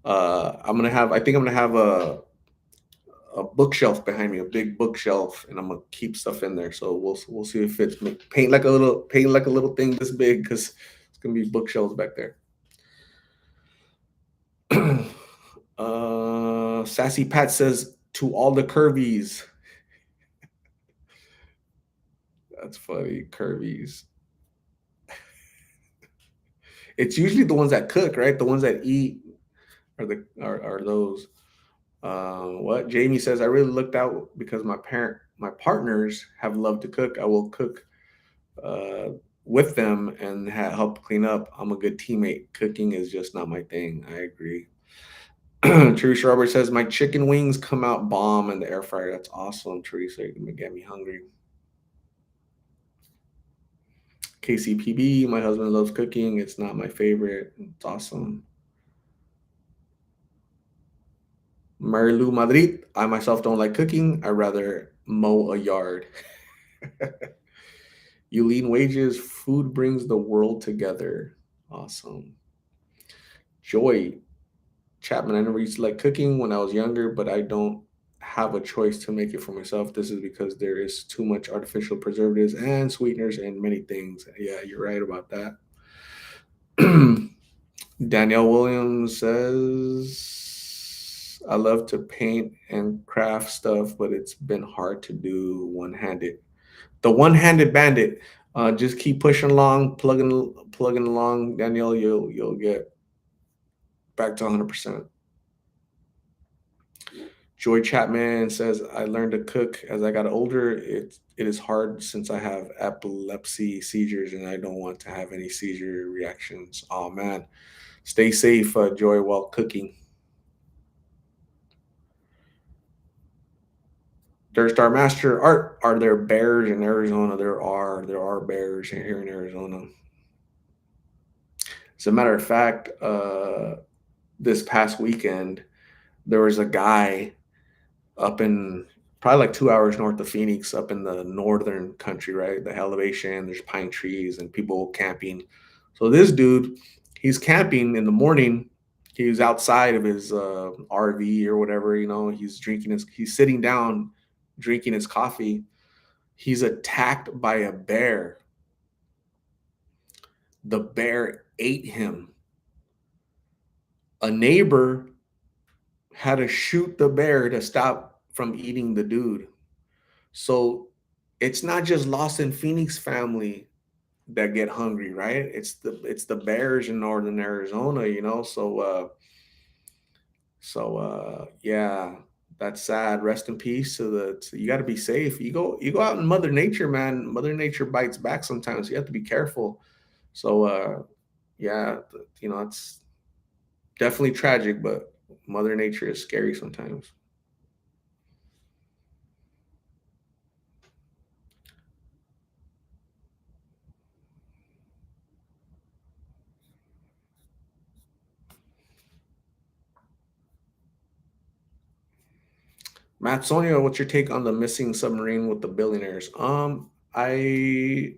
I think I'm gonna have a bookshelf behind me, a big bookshelf, and I'm gonna keep stuff in there. So we'll see if it's paint like a little thing this big because it's gonna be bookshelves back there. Sassy Pat says to all the curvies. That's funny, curvies. It's usually the ones that cook, right? The ones that eat are those. What Jamie says, I really looked out because my partners have loved to cook. I will cook uh, with them and help clean up. I'm a good teammate. Cooking is just not my thing. I agree. Teresa Roberts says my chicken wings come out bomb in the air fryer. That's awesome, Teresa. You're gonna get me hungry. KCPB, my husband loves cooking. It's not my favorite. It's awesome. Marilu Madrid, I myself don't like cooking. I rather mow a yard. You lean wages, food brings the world together. Awesome. Joy Chapman, I never used to like cooking when I was younger, but I don't have a choice to make it for myself. This is because there is too much artificial preservatives and sweeteners and many things. Yeah, you're right about that. Danielle Williams says, I love to paint and craft stuff, but it's been hard to do one handed. The one handed bandit. Just keep pushing along, plugging along, Danielle. You'll get back to 100%. Joy Chapman says, I learned to cook as I got older. It is hard since I have epilepsy seizures and I don't want to have any seizure reactions. Oh man, stay safe, Joy, while cooking. Dirt Star Master Art. Are there bears in Arizona? There are bears here in Arizona. As a matter of fact, this past weekend there was a guy up in probably like 2 hours north of Phoenix, up in the northern country, right? The elevation, there's pine trees and people camping. So this dude, he's camping in the morning. He's outside of his RV or whatever, he's sitting down, drinking his coffee. He's attacked by a bear. The bear ate him. A neighbor had to shoot the bear to stop from eating the dude. So it's not just Lost in Phoenix family that get hungry, right? It's the bears in northern Arizona, yeah, that's sad. Rest in peace you got to be safe. You go out in Mother Nature, man. Mother Nature bites back sometimes. You have to be careful. So yeah, it's definitely tragic, but Mother Nature is scary sometimes. Matt Sonia, what's your take on the missing submarine with the billionaires? I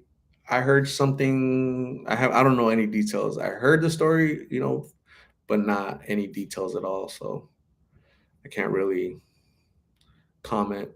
heard something. I don't know any details. I heard the story, but not any details at all. So I can't really comment.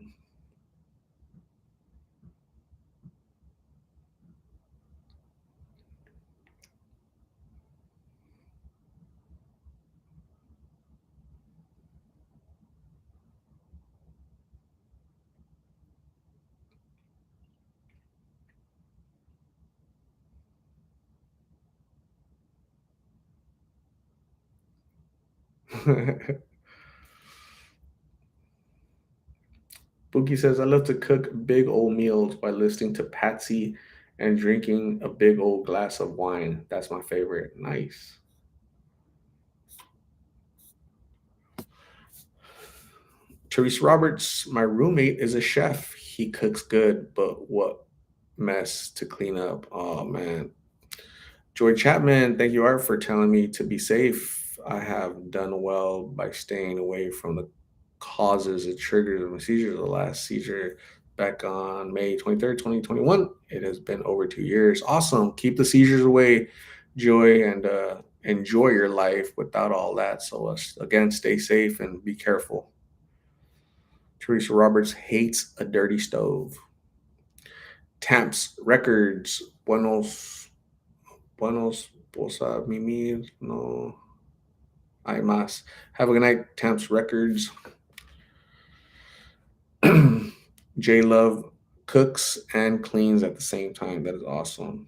Bookie says, I love to cook big old meals by listening to Patsy and drinking a big old glass of wine. That's my favorite. Nice. Therese Roberts, my roommate, is a chef. He cooks good, but what mess to clean up. Oh, man. Joy Chapman, thank you, Art, for telling me to be safe. I have done well by staying away from the causes and triggers of my seizures. The last seizure back on May 23rd, 2021. It has been over 2 years. Awesome. Keep the seizures away, Joy, and enjoy your life without all that. So, again, stay safe and be careful. Teresa Roberts hates a dirty stove. Tamps Records, buenos, posa, mimi, no, hay más. Have a good night, Tamps Records. J Love cooks and cleans at the same time. That is awesome.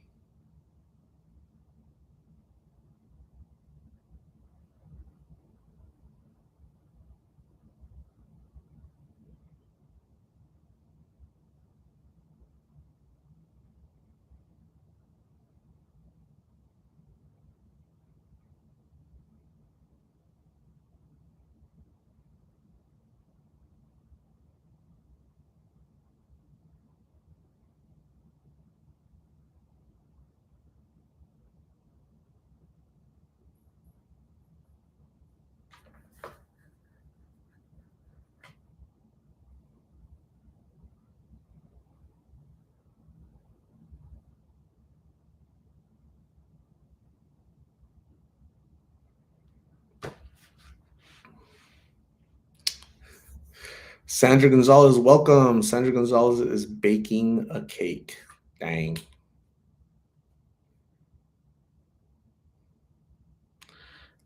Sandra Gonzalez, welcome. Sandra Gonzalez is baking a cake. Dang.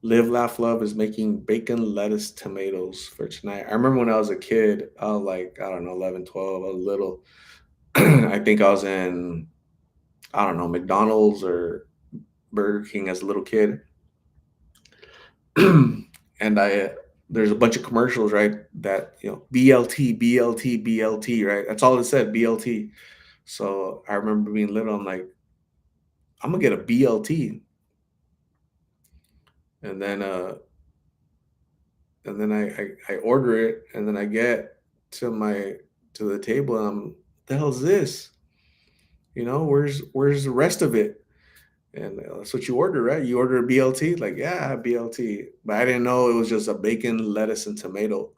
Live, Laugh, Love is making bacon, lettuce, tomatoes for tonight. I remember when I was a kid, I was like, I don't know, 11, 12, I was little. I think I was in, I don't know, McDonald's or Burger King as a little kid. And there's a bunch of commercials, right? That, BLT, BLT, BLT, right? That's all it said, BLT. So I remember being little, I'm like, I'm gonna get a BLT. And then I order it, and then I get to the table, and the hell's this? Where's the rest of it? And that's what you order, right? You order a BLT, like, yeah, BLT. But I didn't know it was just a bacon, lettuce, and tomato.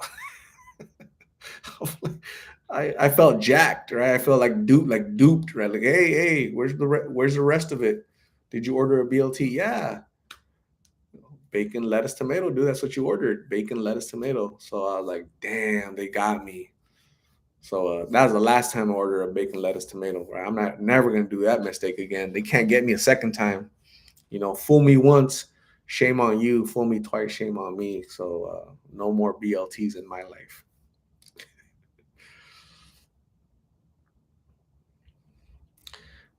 I felt jacked, right? I felt like duped, right? Like, hey, where's the rest of it? Did you order a BLT? Yeah, bacon, lettuce, tomato, dude. That's what you ordered, bacon, lettuce, tomato. So I was like, damn, they got me. So that was the last time I ordered a bacon, lettuce, tomato. Right? I'm not never gonna do that mistake again. They can't get me a second time. Fool me once, shame on you. Fool me twice, shame on me. So no more BLTs in my life.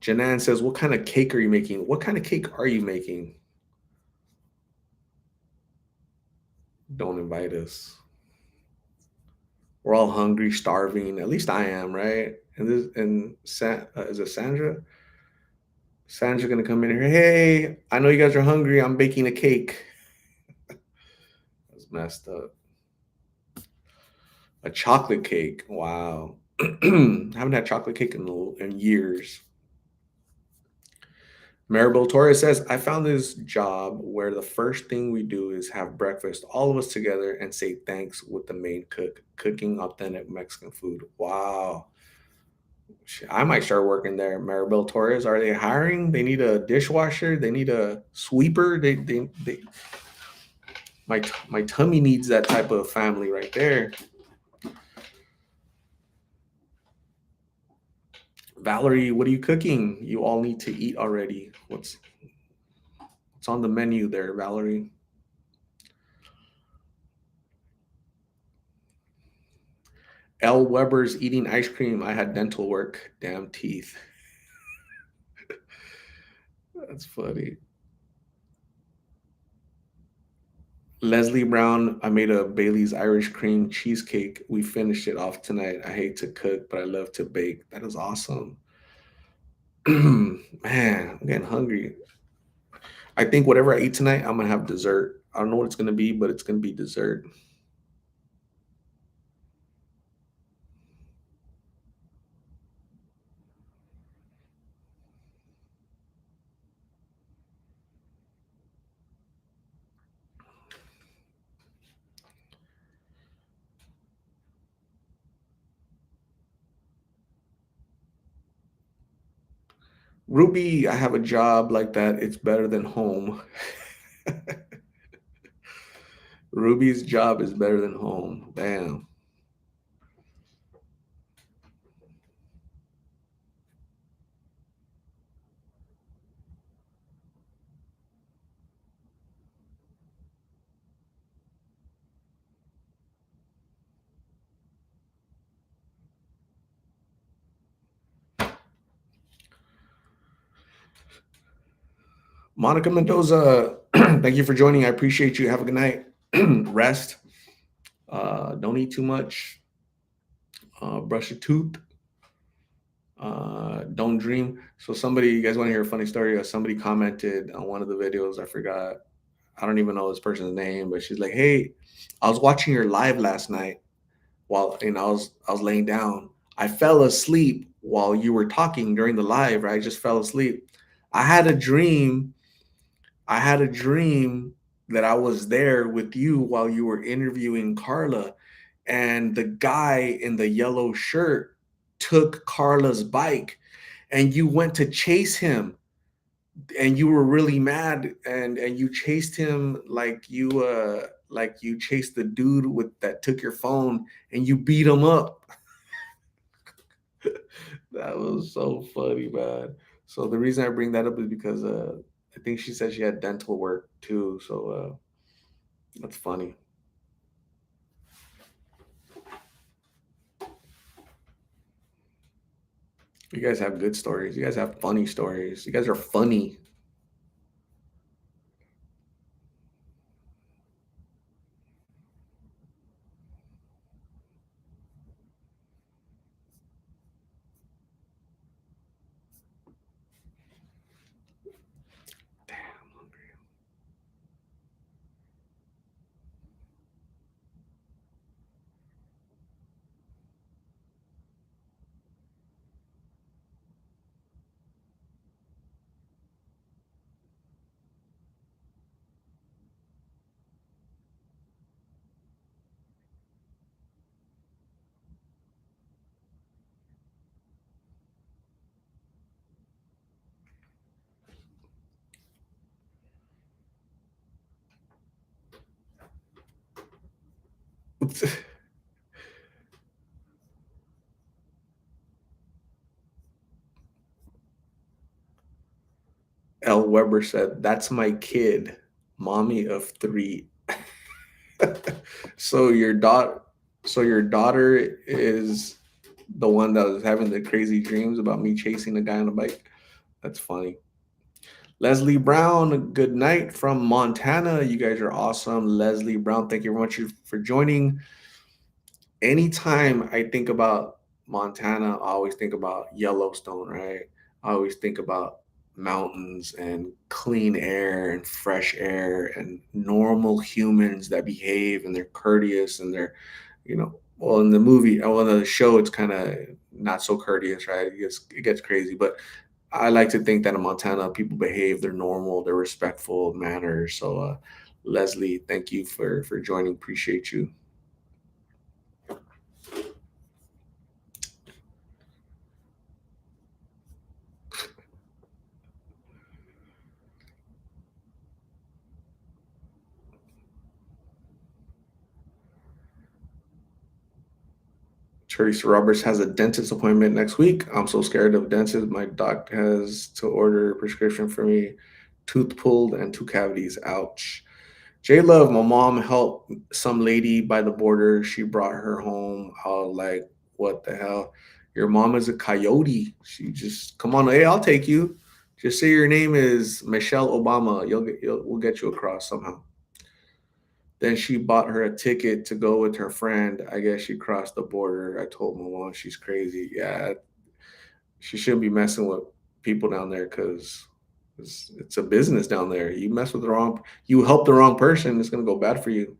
Janan says, "What kind of cake are you making? What kind of cake are you making? Don't invite us. We're all hungry, starving. At least I am, right? Is it Sandra? Sandra's gonna come in here. Hey, I know you guys are hungry. I'm baking a cake. That's messed up. A chocolate cake. Wow. Haven't had chocolate cake in years. Maribel Torres says, I found this job where the first thing we do is have breakfast, all of us together, and say thanks with the main cook, cooking authentic Mexican food. Wow. I might start working there. Maribel Torres, are they hiring? They need a dishwasher. They need a sweeper. My tummy needs that type of family right there. Valerie, what are you cooking? You all need to eat already. What's on the menu there, Valerie? L. Weber's eating ice cream. I had dental work. Damn teeth. That's funny. Leslie Brown, I made a Bailey's Irish cream cheesecake. We finished it off tonight. I hate to cook, but I love to bake. That is awesome. Man, I'm getting hungry. I think whatever I eat tonight, I'm gonna have dessert. I don't know what it's gonna be, but it's gonna be dessert. Ruby, I have a job like that. It's better than home. Ruby's job is better than home. Damn. Monica Mendoza, thank you for joining. I appreciate you. Have a good night. Rest. Don't eat too much. Brush your tooth. Don't dream. So somebody, you guys want to hear a funny story? Somebody commented on one of the videos. I forgot. I don't even know this person's name, but she's like, "Hey, I was watching your live last night while I was laying down. I fell asleep while you were talking during the live. Right? I just fell asleep. I had a dream. I had a dream that I was there with you while you were interviewing Carla, and the guy in the yellow shirt took Carla's bike, and you went to chase him, and you were really mad, and you chased him like you chased the dude with that took your phone, and you beat him up." That was so funny, man. So the reason I bring that up is because I think she said she had dental work too, so that's funny. You guys have good stories. You guys have funny stories. You guys are funny. Damn, I'm hungry. L. Weber said, "That's my kid, mommy of three." So your daughter is the one that was having the crazy dreams about me chasing the guy on the bike. That's funny. Leslie Brown, good night from Montana. You guys are awesome. Leslie Brown, thank you very much for joining. Anytime I think about Montana, I always think about Yellowstone, right? I always think about mountains and clean air and fresh air and normal humans that behave and they're courteous and well, in the movie, well, in the show, it's kind of not so courteous, right? It gets crazy, but I like to think that in Montana, people behave, they're normal, they're respectful manners. So, Leslie, thank you for joining. Appreciate you. Teresa Roberts has a dentist appointment next week. I'm so scared of dentists. My doc has to order a prescription for me. Tooth pulled and two cavities. Ouch. J Love, my mom helped some lady by the border. She brought her home. I was like, what the hell? Your mom is a coyote. She just come on. Hey, I'll take you. Just say your name is Michelle Obama. We'll get you across somehow. Then she bought her a ticket to go with her friend. I guess she crossed the border. I told my mom she's crazy. Yeah, she shouldn't be messing with people down there because it's a business down there. You mess with the wrong, you help the wrong person, it's gonna go bad for you.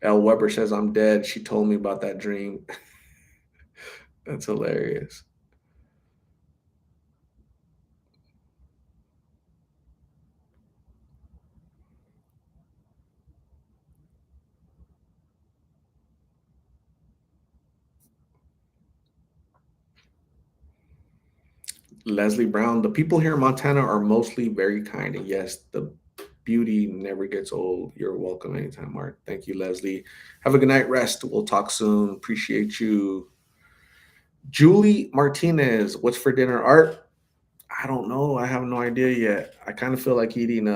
L. Weber says I'm dead. She told me about that dream. That's hilarious. Leslie Brown, the people here in Montana are mostly very kind. And yes, the beauty never gets old. You're welcome anytime, Mark. Thank you, Leslie. Have a good night, rest. We'll talk soon. Appreciate you. Julie Martinez, what's for dinner, Art? I don't know. I have no idea yet. I kind of feel like eating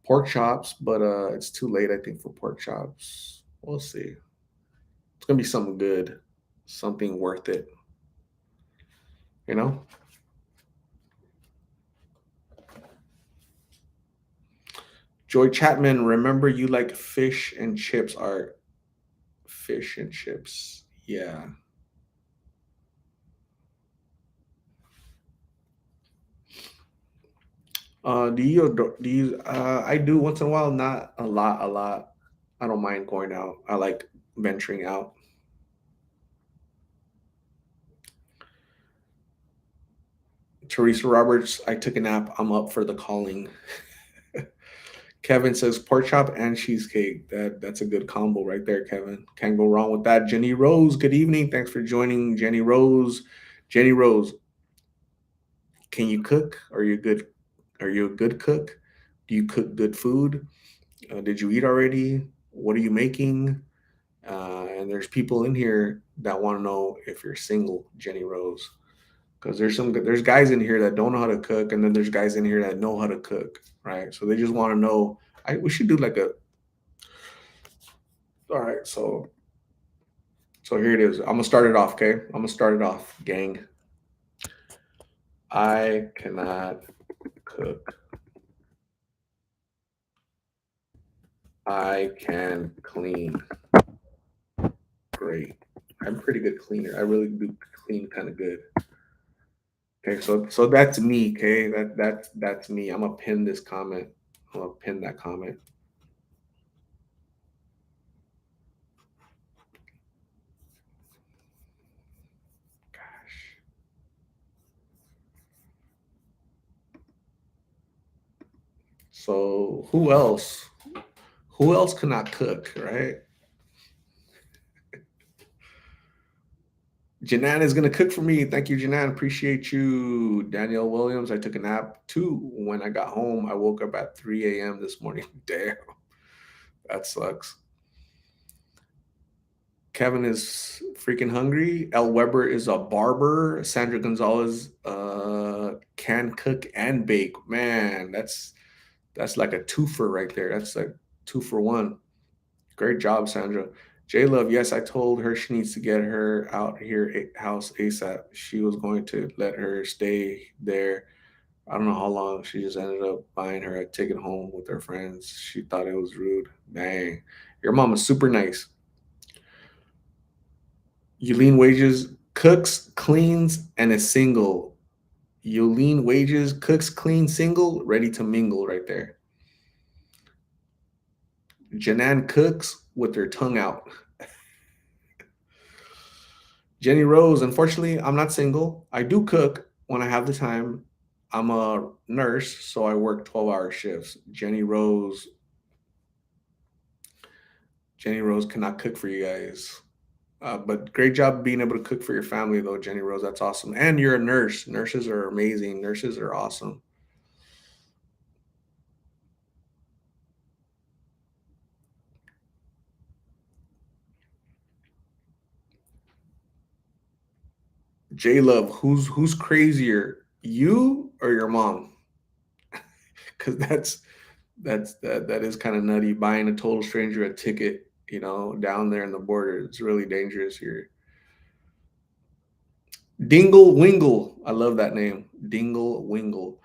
pork chops, but it's too late, I think, for pork chops. We'll see. It's gonna be something good, something worth it, you know? Joy Chapman, remember you like fish and chips, Art. Fish and chips. Yeah. I do once in a while, not a lot. I don't mind going out. I like venturing out. Teresa Roberts, I took a nap. I'm up for the calling. Kevin says pork chop and cheesecake. That's a good combo right there, Kevin. Can't go wrong with that. Jenny Rose, good evening. Thanks for joining, Jenny Rose. Jenny Rose, can you cook? Are you good? Are you a good cook? Do you cook good food? Did you eat already? What are you making? And there's people in here that want to know if you're single, Jenny Rose, because there's guys in here that don't know how to cook, and then there's guys in here that know how to cook, right? So they just want to know. We should do like a. All right, so here it is. I'm gonna start it off, okay? I'm gonna start it off, gang. I cannot cook. I can clean. Great. I'm a pretty good cleaner. I really do clean kind of good. Okay, so that's me. Okay, that's me. I'm gonna pin this comment. I'm gonna pin that comment. Gosh. So who else? Who else cannot cook, right? Janan is gonna cook for me. Thank you, Janan. Appreciate you. Danielle Williams. I took a nap too when I got home. I woke up at 3 a.m. this morning. Damn, that sucks. Kevin is freaking hungry. El Weber is a barber. Sandra Gonzalez can cook and bake. Man, that's like a twofer right there. That's like two for one. Great job, Sandra. J Love, yes, I told her she needs to get her out here house ASAP. She was going to let her stay there. I don't know how long. She just ended up buying her a ticket home with her friends. She thought it was rude. Dang. Your mom is super nice. Yulene Wages cooks, cleans, and is single. Yulene Wages cooks, clean, single, ready to mingle right there. Janan cooks with her tongue out. Jenny Rose, unfortunately, I'm not single. I do cook when I have the time. I'm a nurse, so I work 12-hour shifts. Jenny Rose cannot cook for you guys. But great job being able to cook for your family, though, Jenny Rose. That's awesome. And you're a nurse. Nurses are amazing. Nurses are awesome. J Love, who's crazier, you or your mom? Because that is kind of nutty. Buying a total stranger a ticket, down there in the border. It's really dangerous here. Dingle Wingle. I love that name. Dingle Wingle.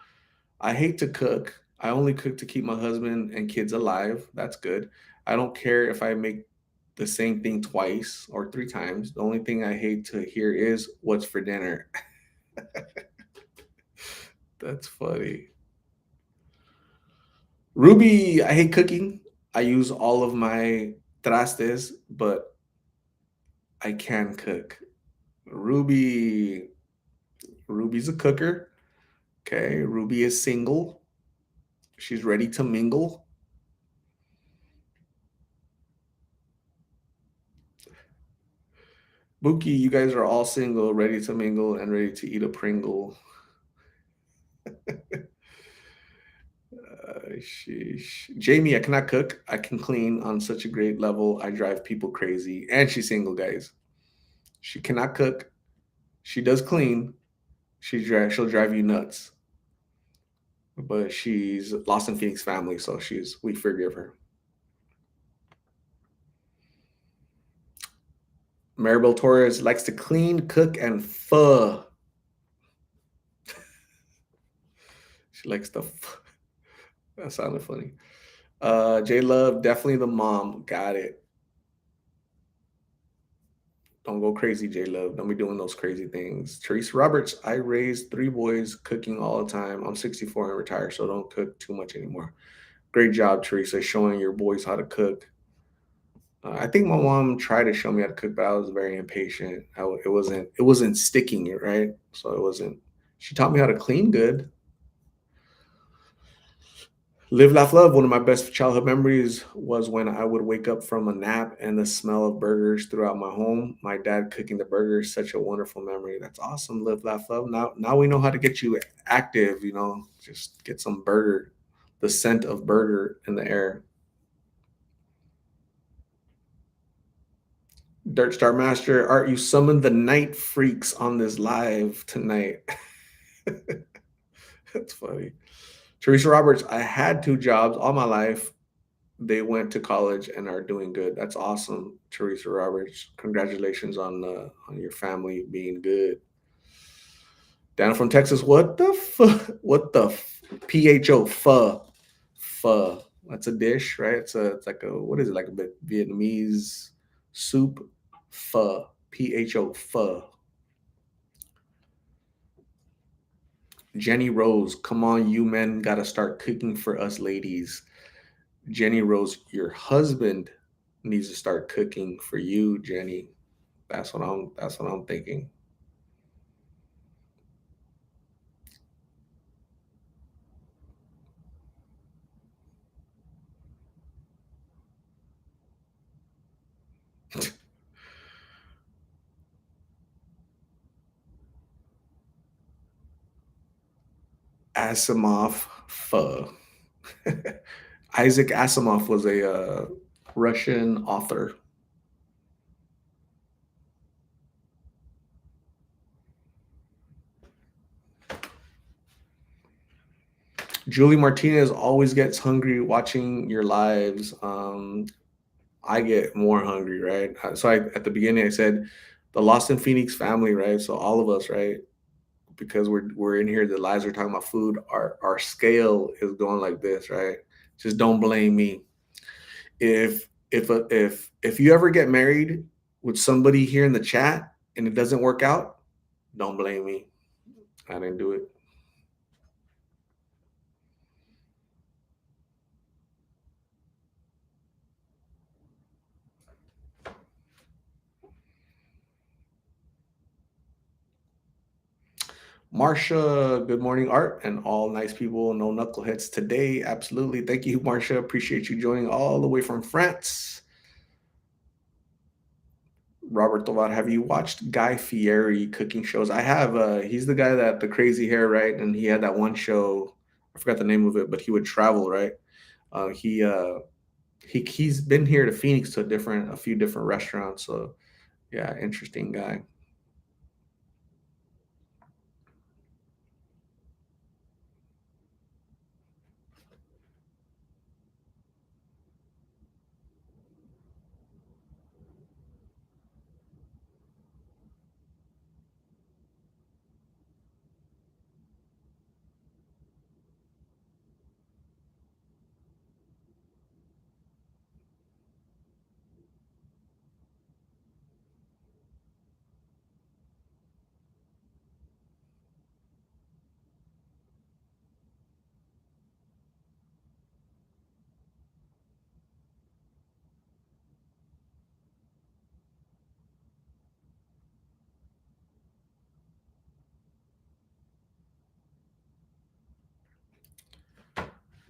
I hate to cook. I only cook to keep my husband and kids alive. That's good. I don't care if I make the same thing twice or three times. The only thing I hate to hear is what's for dinner. That's funny. Ruby, I hate cooking. I use all of my trastes, but I can cook. Ruby, Ruby's a cooker. Okay, Ruby is single. She's ready to mingle. Buki, you guys are all single, ready to mingle, and ready to eat a Pringle. Sheesh. Jamie, I cannot cook. I can clean on such a great level. I drive people crazy. And she's single, guys. She cannot cook. She does clean. She'll drive you nuts. But she's lost in Phoenix family, so we forgive her. Maribel Torres likes to clean, cook, and pho. She likes the pho. That sounded funny. J Love, definitely the mom. Got it. Don't go crazy, J Love. Don't be doing those crazy things. Teresa Roberts, I raised three boys cooking all the time. I'm 64 and retired, so don't cook too much anymore. Great job, Teresa, showing your boys how to cook. I think my mom tried to show me how to cook, but I was very impatient. It wasn't sticking, right? So it wasn't. She taught me how to clean good. Live, laugh, love. One of my best childhood memories was when I would wake up from a nap and the smell of burgers throughout my home. My dad cooking the burgers, such a wonderful memory. That's awesome. Live, laugh, love. Now we know how to get you active. Just get some burger, the scent of burger in the air. Dirt Star Master, Art, you summoned the night freaks on this live tonight. That's funny. Teresa Roberts, I had two jobs all my life. They went to college and are doing good. That's awesome, Teresa Roberts. Congratulations on your family being good. Down from Texas, what the what the pho pho? That's a dish, right? It's like a what is it like a bit Vietnamese soup? Pho. Jenny Rose, come on, you men gotta start cooking for us ladies. Jenny Rose, your husband needs to start cooking for you, Jenny. That's what I'm thinking. Asimov pho. Isaac Asimov was a Russian author. Julie Martinez always gets hungry watching your lives. I get more hungry, right? At the beginning I said the Lost in Phoenix family, right? So all of us, right? Because we're in here, the lives are talking about food. Our scale is going like this, right? Just don't blame me. If you ever get married with somebody here in the chat and it doesn't work out, don't blame me. I didn't do it. Marsha, good morning, Art, and all nice people, no knuckleheads today. Absolutely. Thank you, Marsha. Appreciate you joining all the way from France. Robert Tovar, have you watched Guy Fieri cooking shows? I have. He's the guy that the crazy hair, right? And he had that one show. I forgot the name of it, but he would travel, right? He's been here to Phoenix to a few different restaurants. So yeah, interesting guy.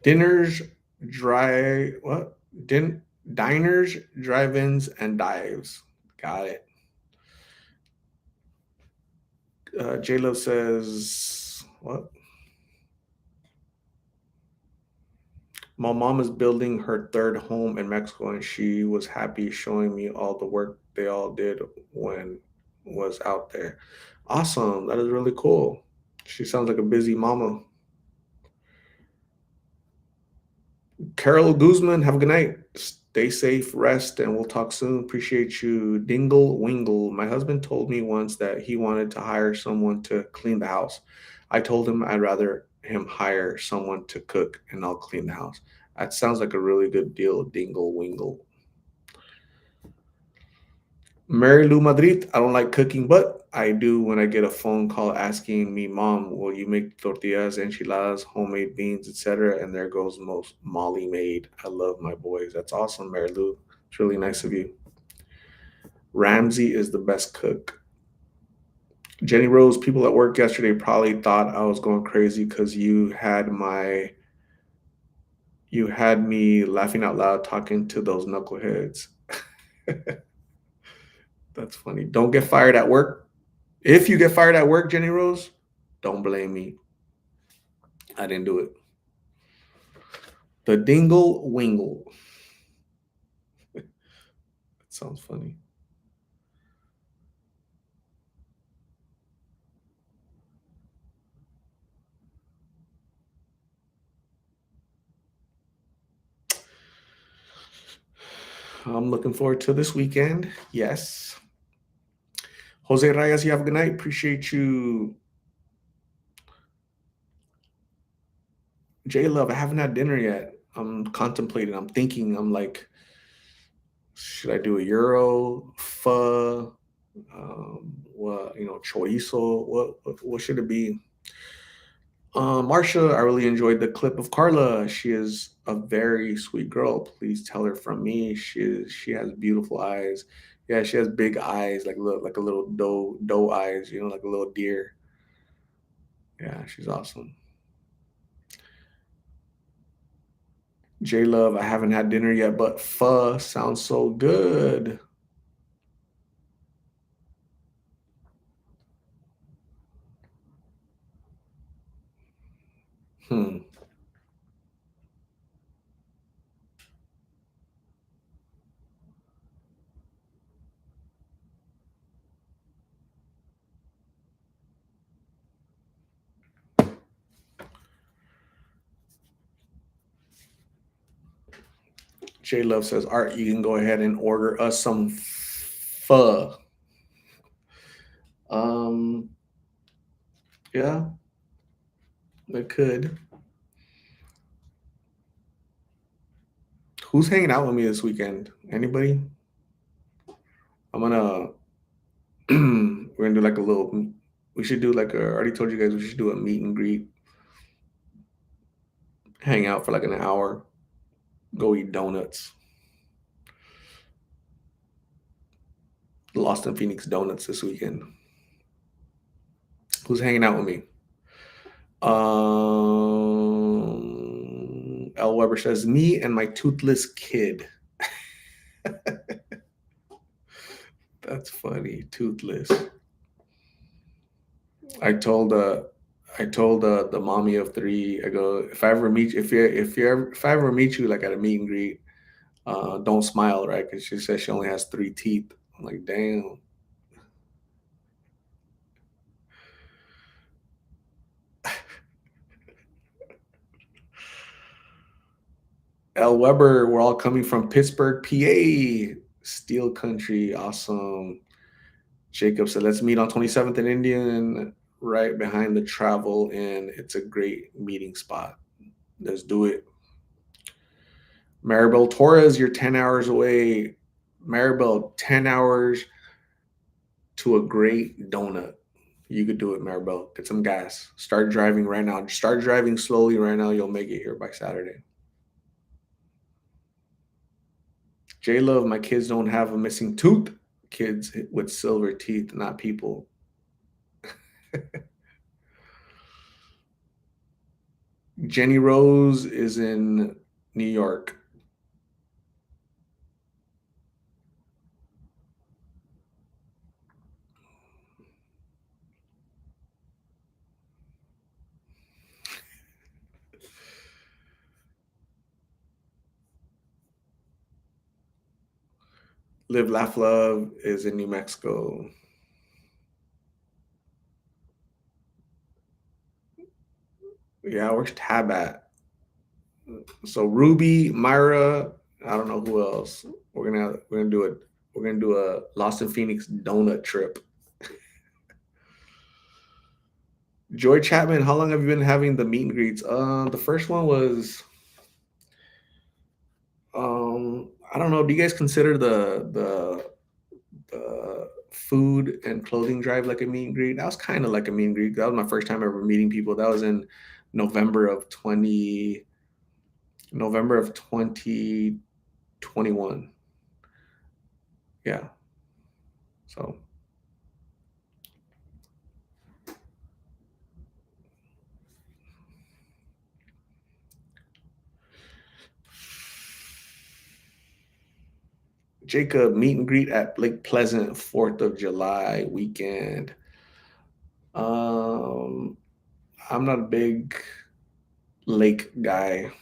Dinners, dry what? Diners, drive-ins, and dives. Got it. J Lo says what? My mom is building her third home in Mexico, and she was happy showing me all the work they all did when was out there. Awesome. That is really cool. She sounds like a busy mama. Carol Guzman, have a good night. Stay safe, rest, and we'll talk soon. Appreciate you. Dingle Wingle. My husband told me once that he wanted to hire someone to clean the house. I told him I'd rather him hire someone to cook and I'll clean the house. That sounds like a really good deal, Dingle Wingle. Mary Lou Madrid, I don't like cooking, but I do when I get a phone call asking me, Mom, will you make tortillas, enchiladas, homemade beans, etc.? And there goes most Molly made. I love my boys. That's awesome, Mary Lou. It's really nice of you. Ramsey is the best cook. Jenny Rose, people at work yesterday probably thought I was going crazy because you had me laughing out loud talking to those knuckleheads. That's funny. Don't get fired at work. If you get fired at work, Jenny Rose, don't blame me. I didn't do it. The Dingle Wingle. That sounds funny. I'm looking forward to this weekend. Yes. Jose Reyes, you have a good night. Appreciate you. J Love, I haven't had dinner yet. I'm contemplating. I'm thinking. I'm like, should I do a Euro, pho, what chorizo? What should it be? Marsha, I really enjoyed the clip of Carla. She is a very sweet girl. Please tell her from me. She has beautiful eyes. Yeah, she has big eyes, like a little doe eyes. Like a little deer. Yeah, she's awesome. J Love, I haven't had dinner yet, but pho sounds so good. Hmm. J Love says, Art, you can go ahead and order us some pho. Um, yeah, it could. Who's hanging out with me this weekend? Anybody? I'm gonna we're gonna do like a little. We should do like a. I already told you guys we should do a meet and greet, hang out for like an hour, go eat donuts. Lost in Phoenix Donuts this weekend. Who's hanging out with me? L. Weber says me and my toothless kid. That's funny. Toothless. I told the mommy of three. I go, if I ever meet if I ever meet you like at a meet and greet, don't smile, right? Because she says she only has three teeth. I'm like, damn. L. Weber, we're all coming from Pittsburgh, PA, Steel Country. Awesome. Jacob said, let's meet on 27th and Indian, right behind the Travel Inn. It's a great meeting spot. Let's do it. Maribel Torres, you're 10 hours away. Maribel, 10 hours to a great donut. You could do it, Maribel. Get some gas. Start driving right now. Start driving slowly right now. You'll make it here by Saturday. J Love, my kids don't have a missing tooth. Kids with silver teeth, not people. Jenny Rose is in New York. Live Laugh Love is in New Mexico. Yeah, where's Tab at? So Ruby, Myra, I don't know who else. We're gonna do a Lost in Phoenix donut trip. Joy Chapman, how long have you been having the meet and greets? The first one was I don't know. Do you guys consider the food and clothing drive like a meet and greet? That was kind of like a meet and greet. That was my first time ever meeting people. That was in November of 20 November of 2021. Yeah. So Jacob, meet and greet at Lake Pleasant, 4th of July weekend. Um, I'm not a big lake guy.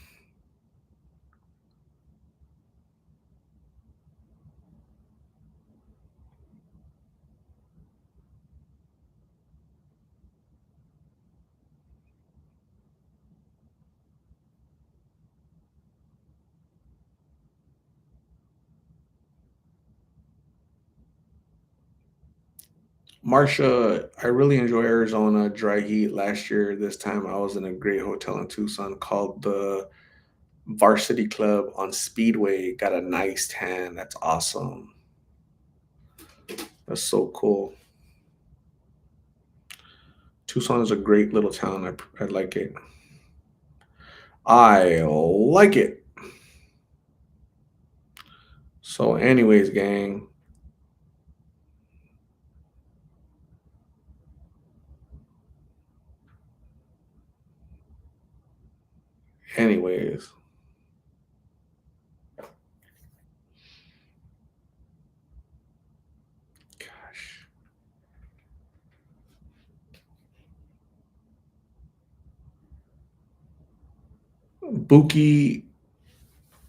Marsha, I really enjoy Arizona dry heat. Last year, this time I was in a great hotel in Tucson called the Varsity Club on Speedway. Got a nice tan. That's awesome. That's so cool. Tucson is a great little town. I like it. I like it. So, anyways, gang. Anyways, gosh. Buki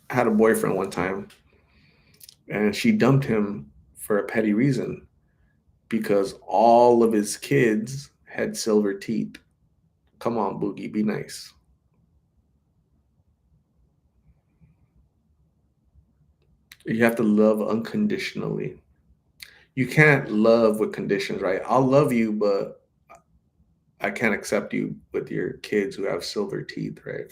had a boyfriend one time and she dumped him for a petty reason because all of his kids had silver teeth. Come on, Boogie, be nice. You have to love unconditionally. You can't love with conditions, right? I'll love you, but I can't accept you with your kids who have silver teeth, right?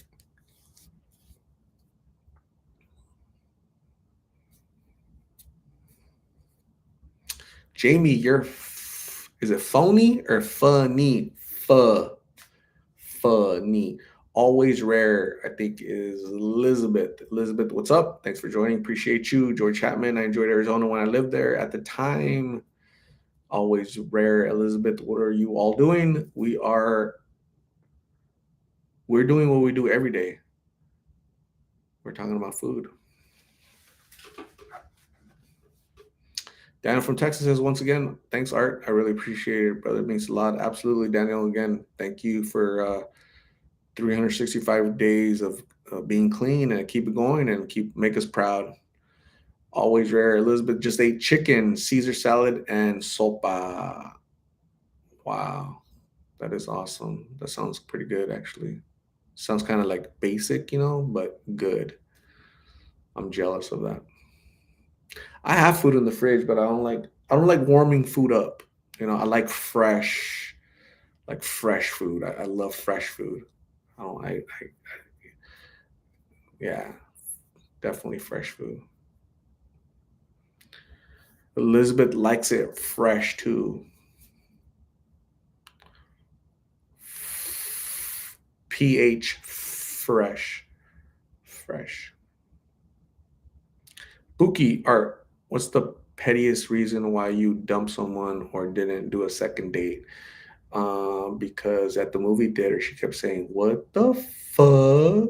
Jamie, is it phony or funny? Funny. Always rare, I think, is Elizabeth. Elizabeth, what's up? Thanks for joining. Appreciate you. George Chapman. I enjoyed Arizona when I lived there at the time. Always rare. Elizabeth, what are you all doing? We're doing what we do every day. We're talking about food. Daniel from Texas says once again, thanks, Art. I really appreciate it, brother. It means a lot. Absolutely, Daniel. Again, thank you for 365 days of being clean and keep it going and keep make us proud. Always rare. Elizabeth just ate chicken, Caesar salad, and sopa. Wow, that is awesome. That sounds pretty good, actually. Sounds kind of like basic, but good. I'm jealous of that. I have food in the fridge, but I don't like warming food up. I like fresh food. I love fresh food. I don't. Yeah, definitely fresh food. Elizabeth likes it fresh too. PH fresh. Fresh. Buki, Art, what's the pettiest reason why you dumped someone or didn't do a second date? because at the movie theater she kept saying, "What the fuck?"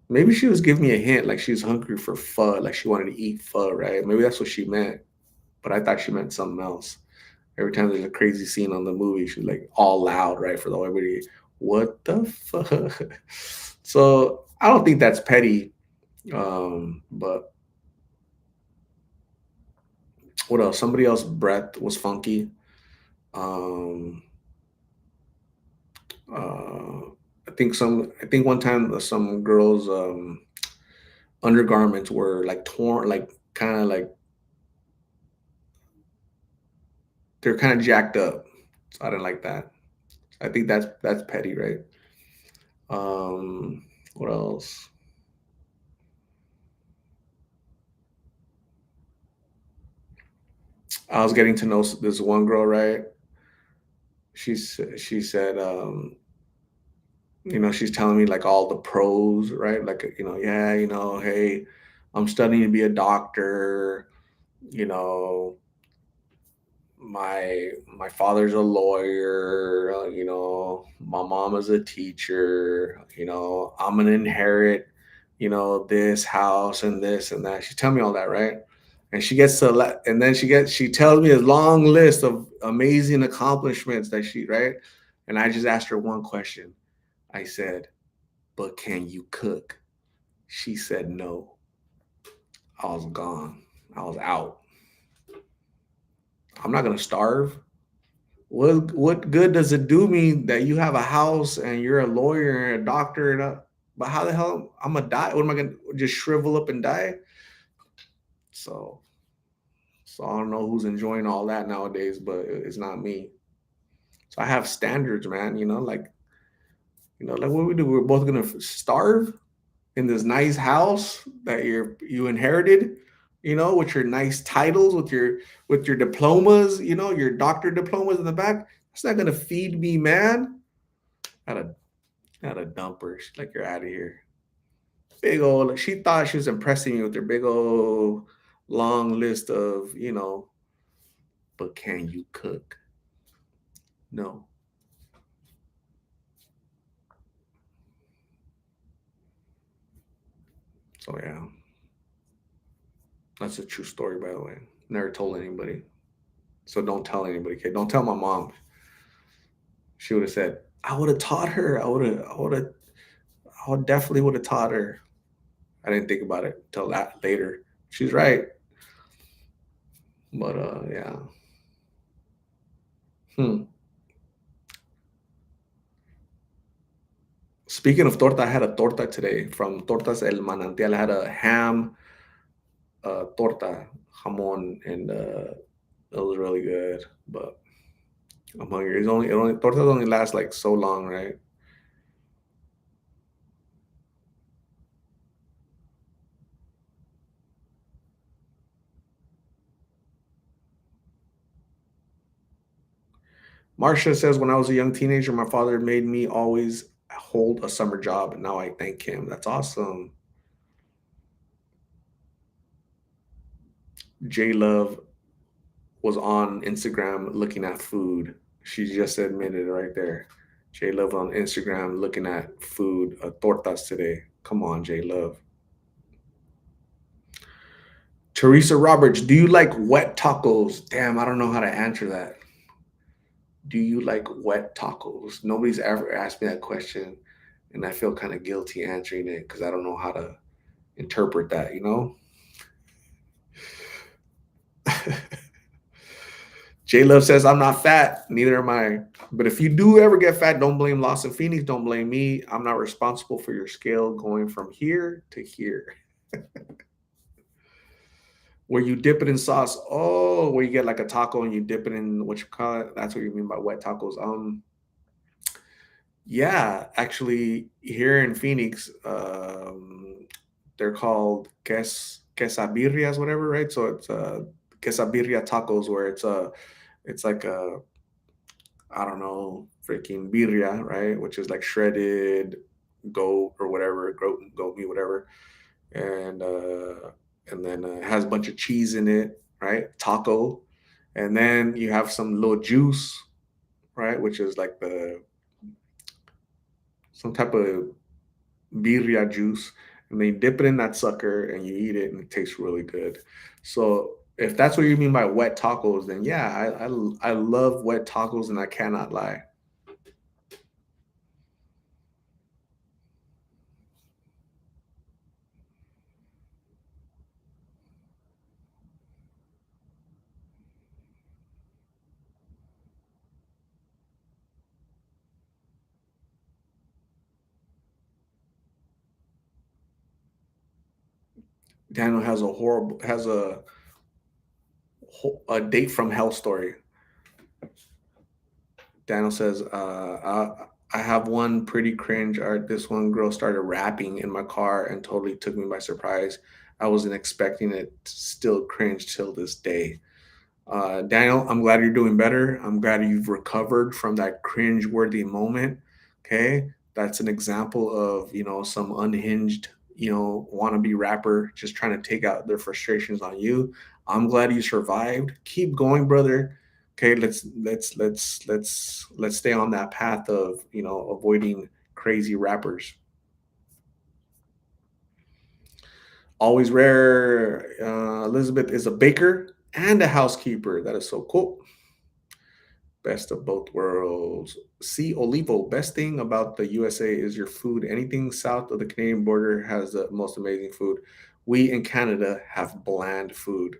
Maybe she was giving me a hint, like she was hungry for pho, like she wanted to eat pho, right? Maybe that's what she meant, but I thought she meant something else. Every time there's a crazy scene on the movie, she's like all loud, right, for the everybody. What the fuck? So I don't think that's petty. But what else? Somebody else's breath was funky. Um, uh, I think one time some girls' undergarments were like torn, like kind of like they're kind of jacked up. So I didn't like that. I think that's petty, right? What else? I was getting to know this one girl, right? She said, she's telling me like all the pros, right? Like, yeah, hey, I'm studying to be a doctor. You know, my father's a lawyer. My mom is a teacher. I'm gonna inherit, this house and this and that. She tell me all that, right? And she gets to and then she tells me a long list of amazing accomplishments that she right. And I just asked her one question. I said, "But can you cook?" She said no. I was gone. I was out. I'm not gonna starve. What good does it do me that you have a house and you're a lawyer and a doctor but how the hell I'm gonna die? What am I gonna just shrivel up and die? So so I don't know who's enjoying all that nowadays, but it's not me. So I have standards, man. Like what we do. We're both gonna starve in this nice house that you inherited. With your nice titles, with your diplomas. Your doctor diplomas in the back. That's not gonna feed me, man. At a At a dumper. She's like, you're out of here. Big old. Like, she thought she was impressing me with her big old long list of, but can you cook? No. So yeah, that's a true story, by the way. Never told anybody. So don't tell anybody. Okay, don't tell my mom. She would have said, I would have taught her. I would definitely would have taught her. I didn't think about it until that later. She's right. But yeah. Hmm. Speaking of torta, I had a torta today from Tortas El Manantial. I had a ham torta, jamon, and it was really good. But I'm hungry. It only tortas only last like so long, right? Marcia says, when I was a young teenager, my father made me always hold a summer job, and now I thank him. That's awesome. J Love was on Instagram looking at food. She just admitted it right there. J Love on Instagram looking at food, tortas today. Come on, J Love. Teresa Roberts, do you like wet tacos? Damn, I don't know how to answer that. Do you like wet tacos? Nobody's ever asked me that question, and I feel kind of guilty answering it because I don't know how to interpret that. J Love says, I'm not fat, neither am I. But if you do ever get fat, don't blame Lost in Phoenix. Don't blame me. I'm not responsible for your scale going from here to here. Where you dip it in sauce. Oh, where you get like a taco and you dip it in what you call it. That's what you mean by wet tacos. Yeah, actually, here in Phoenix, they're called quesabirrias, whatever, right? So it's quesabirria tacos, where it's like a I don't know, freaking birria, right? Which is like shredded goat or whatever, goat meat, whatever, and and then it has a bunch of cheese in it, right? Taco, and then you have some little juice, right? Which is like the some type of birria juice, and then you dip it in that sucker and you eat it, and it tastes really good. So if that's what you mean by wet tacos, then yeah, I love wet tacos, and I cannot lie. Daniel has a date from hell story. Daniel says, I have one pretty cringe art. This one girl started rapping in my car and totally took me by surprise. I wasn't expecting it. Still cringe till this day. Daniel, I'm glad you're doing better. I'm glad you've recovered from that cringe-worthy moment. Okay, that's an example of some unhinged wannabe rapper just trying to take out their frustrations on you. I'm glad you survived. Keep going, brother. Okay, let's stay on that path of avoiding crazy rappers. Always rare. Elizabeth is a baker and a housekeeper. That is so cool. Best of both worlds. See Olivo. Best thing about the USA is your food. Anything south of the Canadian border has the most amazing food. We in Canada have bland food.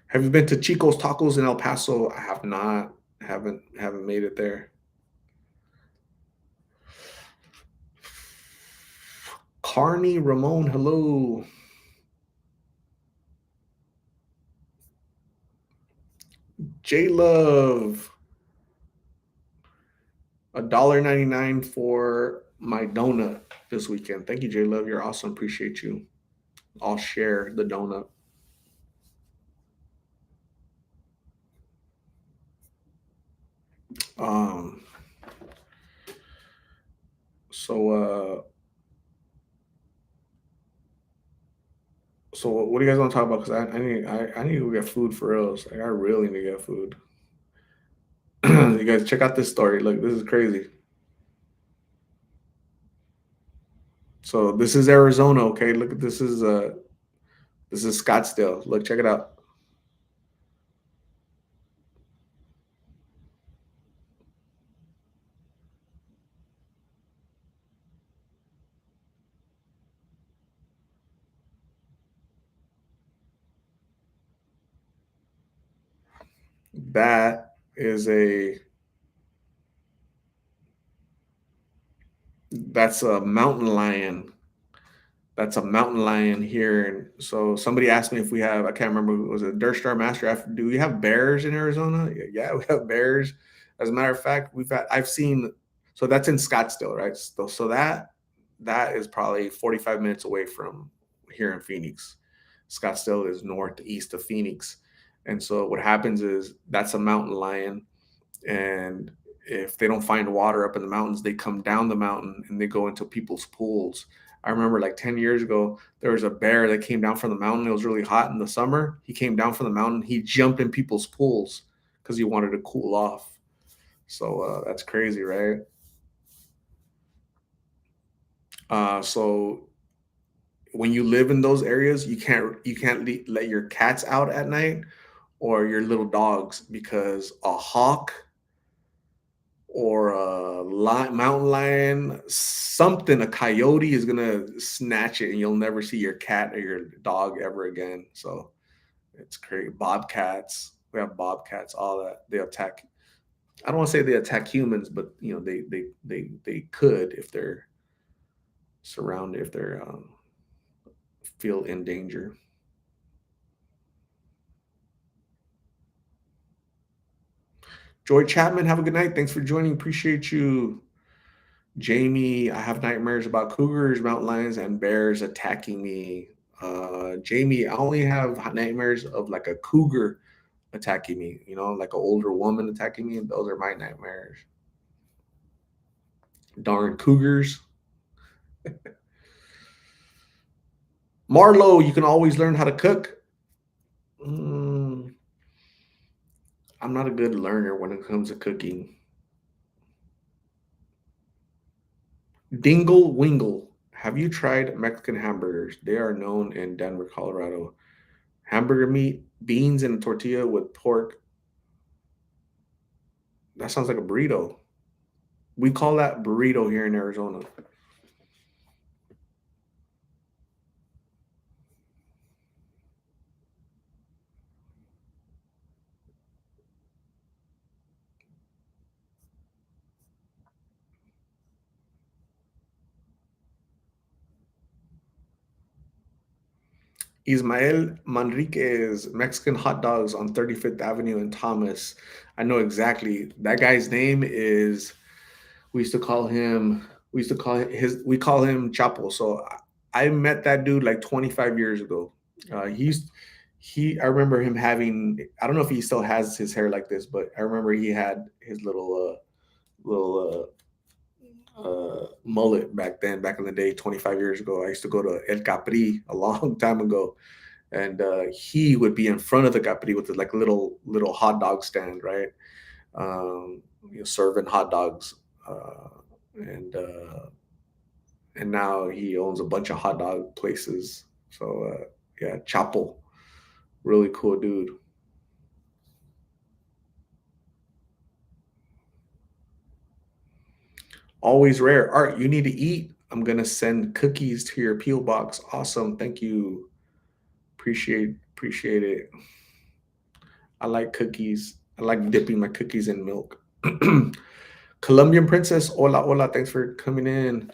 Have you been to Chico's Tacos in El Paso? I have not. Haven't made it there. Carney Ramon, hello. J Love, $1.99 for my donut this weekend. Thank you, J Love. You're awesome. Appreciate you. I'll share the donut. Um, so what do you guys want to talk about? Because I need to go get food for reals. Like I really need to get food. You guys check out this story. Look, this is crazy. So this is Arizona, okay? Look, this is Scottsdale. Look, check it out. That is a that's a mountain lion. That's a mountain lion here. And so somebody asked me if we have, I can't remember, was it Dirt Star Master? Do we have bears in Arizona? Yeah, we have bears. As a matter of fact, I've seen, so that's in Scottsdale, right? So that is probably 45 minutes away from here in Phoenix. Scottsdale is northeast of Phoenix. And so what happens is that's a mountain lion, and if they don't find water up in the mountains, they come down the mountain and they go into people's pools. I remember like 10 years ago, there was a bear that came down from the mountain. It was really hot in the summer. He came down from the mountain. He jumped in people's pools because he wanted to cool off. So that's crazy, right? So when you live in those areas, you can't let your cats out at night or your little dogs, because a hawk or mountain lion, something, a coyote is gonna snatch it, and you'll never see your cat or your dog ever again. So it's crazy. Bobcats, we have bobcats, all that. They attack. I don't want to say they attack humans, but they could if they're surrounded, if they're feel in danger. Joy Chapman, have a good night. Thanks for joining. Appreciate you. Jamie, I have nightmares about cougars, mountain lions, and bears attacking me. Jamie, I only have nightmares of like a cougar attacking me, like an older woman attacking me. Those are my nightmares. Darn Cougars. Marlo, you can always learn how to cook. Mm, I'm not a good learner when it comes to cooking. Dingle Wingle. Have you tried Mexican hamburgers? They are known in Denver, Colorado. Hamburger meat, beans, and a tortilla with pork. That sounds like a burrito. We call that burrito here in Arizona. Ismael Manriquez, Mexican hot dogs on 35th Avenue in Thomas. I know exactly. That guy's name is, we used to call him, we call him Chapo. So I met that dude like 25 years ago. He's, I remember him having, I don't know if he still has his hair like this, but I remember he had his little mullet back then, back in the day, 25 years ago. I used to go to El Capri a long time ago, and he would be in front of the Capri with the, like little hot dog stand, right? Serving hot dogs, uh, and uh, and now he owns a bunch of hot dog places. So yeah, Chapo, really cool dude. Always rare. Art, you need to eat. I'm gonna send cookies to your PO box. Awesome, thank you. Appreciate it. I like cookies. I like dipping my cookies in milk. Colombian Princess, hola, hola. Thanks for coming in.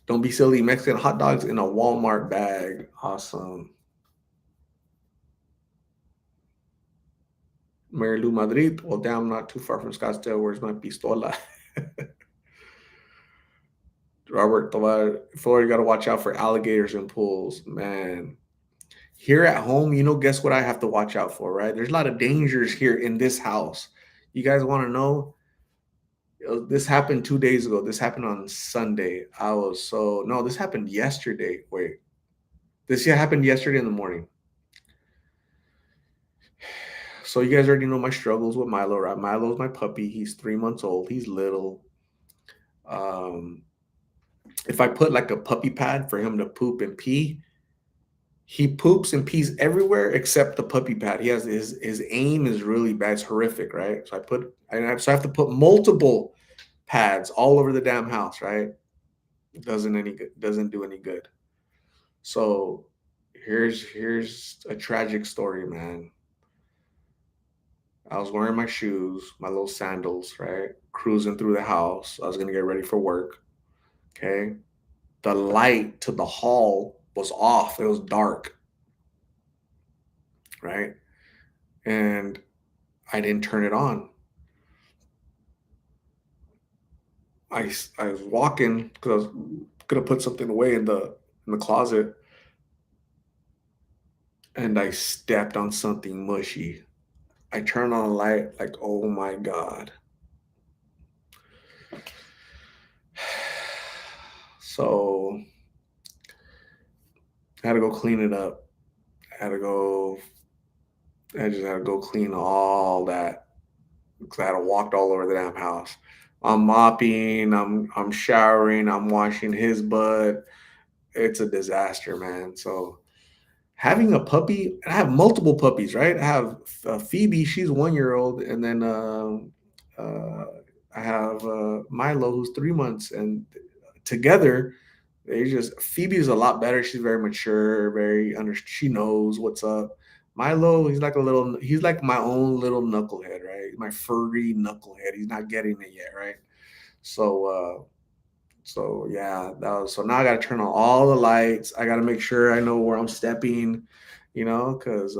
Don't be silly. Mexican hot dogs in a Walmart bag. Awesome. Mary Lou Madrid. Well, damn, not too far from Scottsdale. Where's my pistola? Robert Tovar. Florida, you got to watch out for alligators in pools. Man, here at home, guess what I have to watch out for, right? There's a lot of dangers here in this house. You guys want to know? This happened 2 days ago. This happened on Sunday. No, this happened yesterday. Wait, this yeah happened yesterday in the morning. So you guys already know my struggles with Milo, right? Milo's my puppy. He's 3 months old. He's little. Um, if I put like a puppy pad for him to poop and pee, he poops and pees everywhere except the puppy pad. He has his aim is really bad. It's horrific, right? So I have to put multiple pads all over the damn house, right? Doesn't do any good. So here's a tragic story, man. I was wearing my shoes, my little sandals, right? Cruising through the house. I was gonna get ready for work. Okay. The light to the hall was off. It was dark, right? And I didn't turn it on. I was walking because I was gonna put something away in the closet, and I stepped on something mushy. I turned on the light, like, oh my god. So I had to go clean it up. I had to go. I just had to go clean all that because I had walked all over the damn house. I'm mopping. I'm showering. I'm washing his butt. It's a disaster, man. So having a puppy, I have multiple puppies, right? I have Phoebe. She's 1 year old, and then uh, I have Milo, who's 3 months, and together they just Phoebe's a lot better. She's very mature, very under. She knows what's up. Milo, he's like my own little knucklehead, right? My furry knucklehead. He's not getting it yet, right? So, so yeah, so now I got to turn on all the lights. I got to make sure I know where I'm stepping, because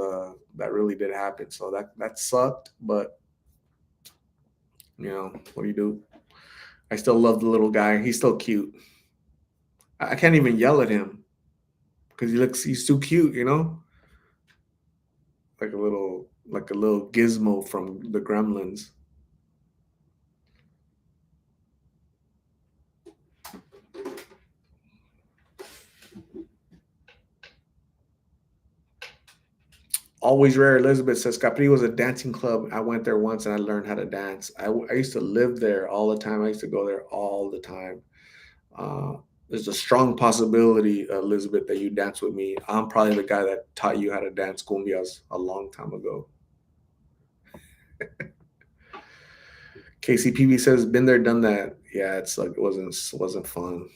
that really did happen. So that sucked, but what do you do? I still love the little guy. He's still cute. I can't even yell at him because he's too cute, like a little. like a little gizmo from the Gremlins. Always Rare Elizabeth says Capri was a dancing club. I went there once and I learned how to dance. I used to live there all the time. I used to go there all the time. Uh, there's a strong possibility, Elizabeth, that you dance with me. I'm probably the guy that taught you how to dance cumbias a long time ago. KCPB says, "Been there, done that." Yeah, it's like it wasn't fun.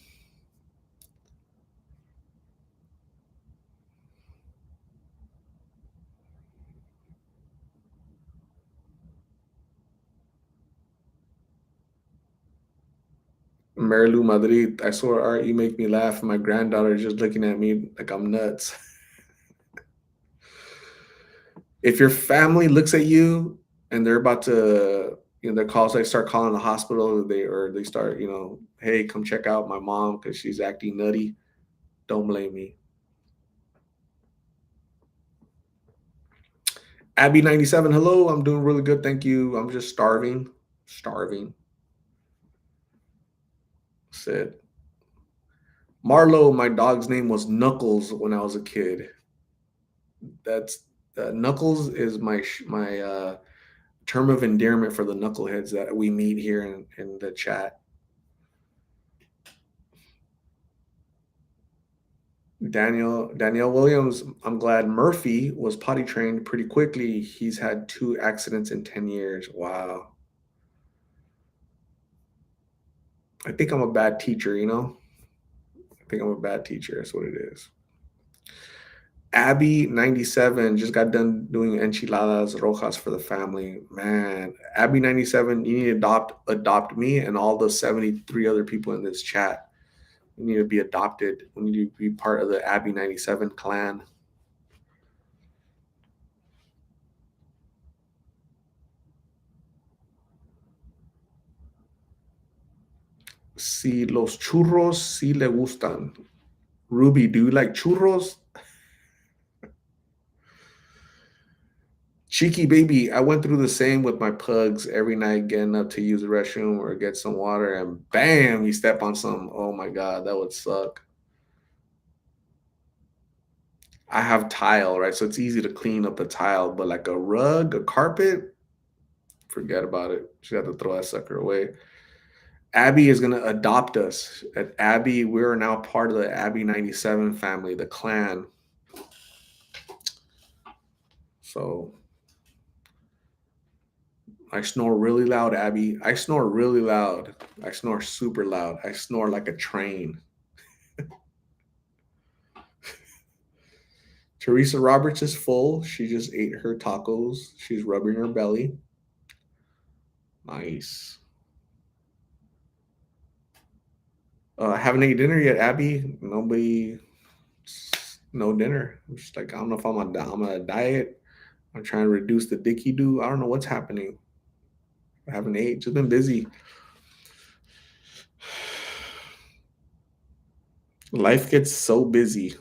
Marilu Madrid, I swear, Art, you make me laugh. My granddaughter is just looking at me like I'm nuts. If your family looks at you and they're about to, their calls, they start calling the hospital, they start, hey, come check out my mom because she's acting nutty. Don't blame me. Abby 97, hello. I'm doing really good, thank you. I'm just starving, starving. Said Marlo, my dog's name was Knuckles when I was a kid. That's Knuckles is my term of endearment for the knuckleheads that we meet here in the chat. Danielle Williams, I'm glad Murphy was potty trained pretty quickly. He's had 2 accidents in 10 years. Wow. I think I'm a bad teacher. I think I'm a bad teacher. That's what it is. Abby 97 just got done doing enchiladas rojas for the family. Man, Abby 97, you need to adopt me and all the 73 other people in this chat. You need to be adopted. We need to be part of the Abby 97 clan. Si los churros si le gustan. Ruby, do you like churros? Cheeky baby, I went through the same with my pugs every night getting up to use the restroom or get some water, and bam, you step on some. Oh my God, that would suck. I have tile, right? So it's easy to clean up the tile, but like a rug, a carpet, forget about it. Just got to throw that sucker away. Abby is going to adopt us. At Abby, we are now part of the Abby 97 family, the clan. So I snore really loud, Abby. I snore really loud. I snore super loud. I snore like a train. Teresa Roberts is full. She just ate her tacos. She's rubbing her belly. Nice. Haven't ate dinner yet, Abby. Nobody, no dinner. I'm just like, I don't know if I'm on a diet. I'm trying to reduce the dicky do. I don't know what's happening. I haven't ate. Just been busy. Life gets so busy.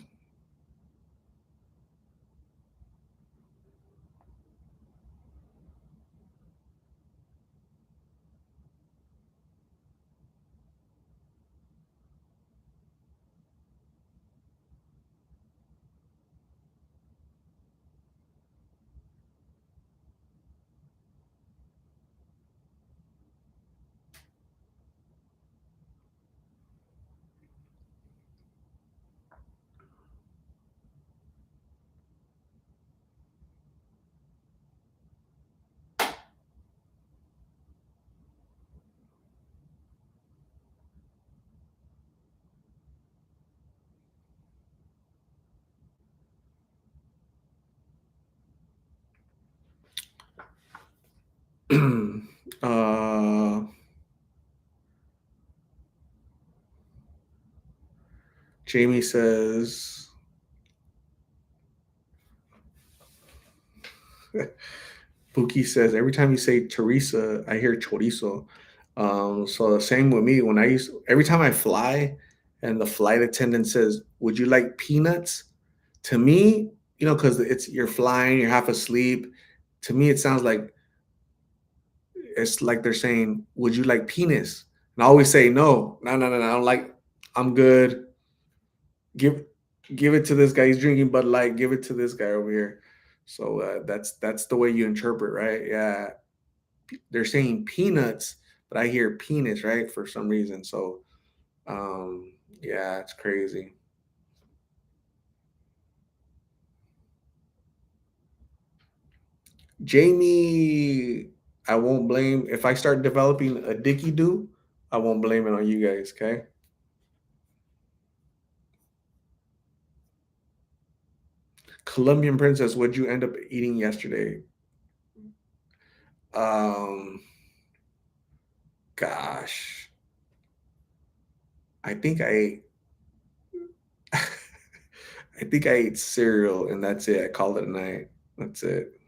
uh, Jamie says, Buki says, every time you say Teresa, I hear chorizo. So the same with me. Every time I fly and the flight attendant says, would you like peanuts? To me, because you're flying, you're half asleep. To me, it sounds like it's like they're saying, "Would you like penis?" And I always say, "No, no, no, no, no. I don't like. I'm good. Give give it to this guy. He's drinking Bud Light. Give it to this guy over here." So that's the way you interpret, right? Yeah, they're saying peanuts, but I hear penis, right, for some reason. So yeah, it's crazy. Jamie, I won't blame if I start developing a dicky do. I won't blame it on you guys. Okay. Colombian princess, what'd you end up eating yesterday? Um, gosh, I think I ate. I think I ate cereal and that's it. I called it a night. That's it.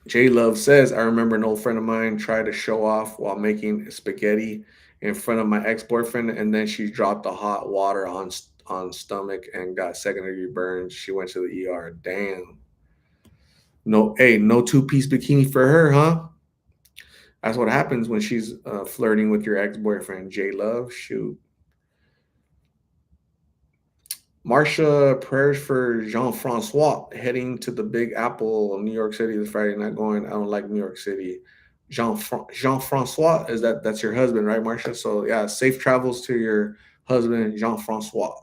J Love says, I remember an old friend of mine tried to show off while making spaghetti in front of my ex boyfriend, and then she dropped the hot water on stomach and got second degree burns. She went to the ER. Damn. No, hey, no two piece bikini for her, huh? That's what happens when she's flirting with your ex boyfriend, J Love. Shoot. Marsha, prayers for Jean Francois heading to the Big Apple, New York City this Friday. Not going. I don't like New York City. Jean Francois is that's your husband, right, Marsha? So yeah, safe travels to your husband, Jean Francois.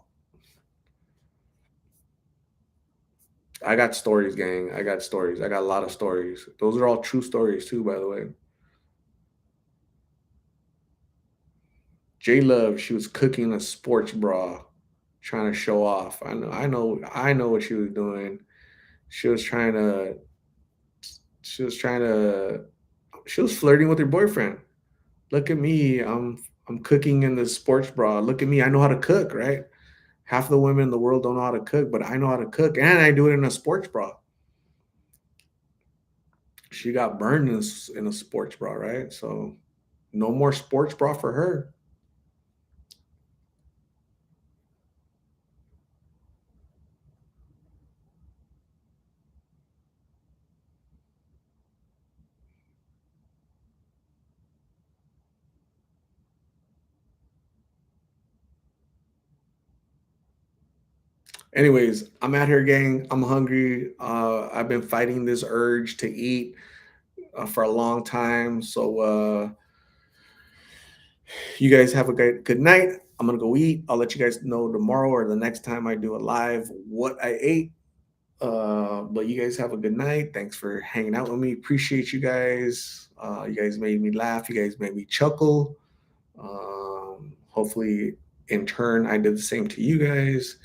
I got stories, gang. I got stories. I got a lot of stories. Those are all true stories too, by the way. J Love, she was cooking a sports bra, trying to show off. I know what she was doing. She was trying to she was trying to she was flirting with her boyfriend. Look at me. I'm cooking in this sports bra. Look at me. I know how to cook, right? Half the women in the world don't know how to cook, but I know how to cook and I do it in a sports bra. She got burned in a sports bra, right? So no more sports bra for her. Anyways, I'm at her, gang. I'm hungry. I've been fighting this urge to eat for a long time. So you guys have a good night. I'm gonna go eat. I'll let you guys know tomorrow or the next time I do a live what I ate. But you guys have a good night. Thanks for hanging out with me. Appreciate you guys. You guys made me laugh. You guys made me chuckle. Hopefully, in turn, I did the same to you guys.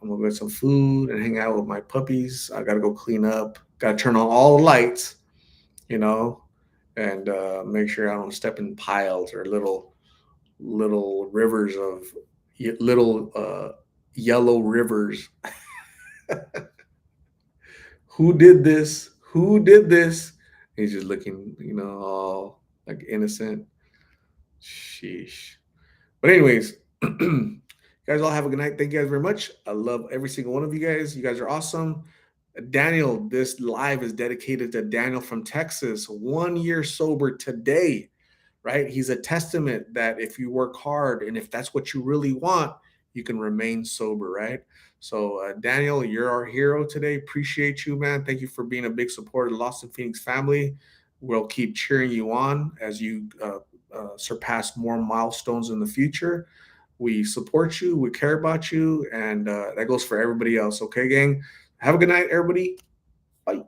I'm gonna get some food and hang out with my puppies. I gotta go clean up. Gotta turn on all the lights, you know, and make sure I don't step in piles or little rivers of little yellow rivers. Who did this? Who did this? He's just looking, all like innocent. Sheesh. But anyways, you guys all have a good night. Thank you guys very much. I love every single one of you guys. You guys are awesome. Daniel, this live is dedicated to Daniel from Texas, 1 year sober today, right? He's a testament that if you work hard and if that's what you really want, you can remain sober, right? So, Daniel, you're our hero today. Appreciate you, man. Thank you for being a big supporter of the Lost in Phoenix family. We'll keep cheering you on as you surpass more milestones in the future. We support you, we care about you, and that goes for everybody else. Okay, gang? Have a good night, everybody. Bye.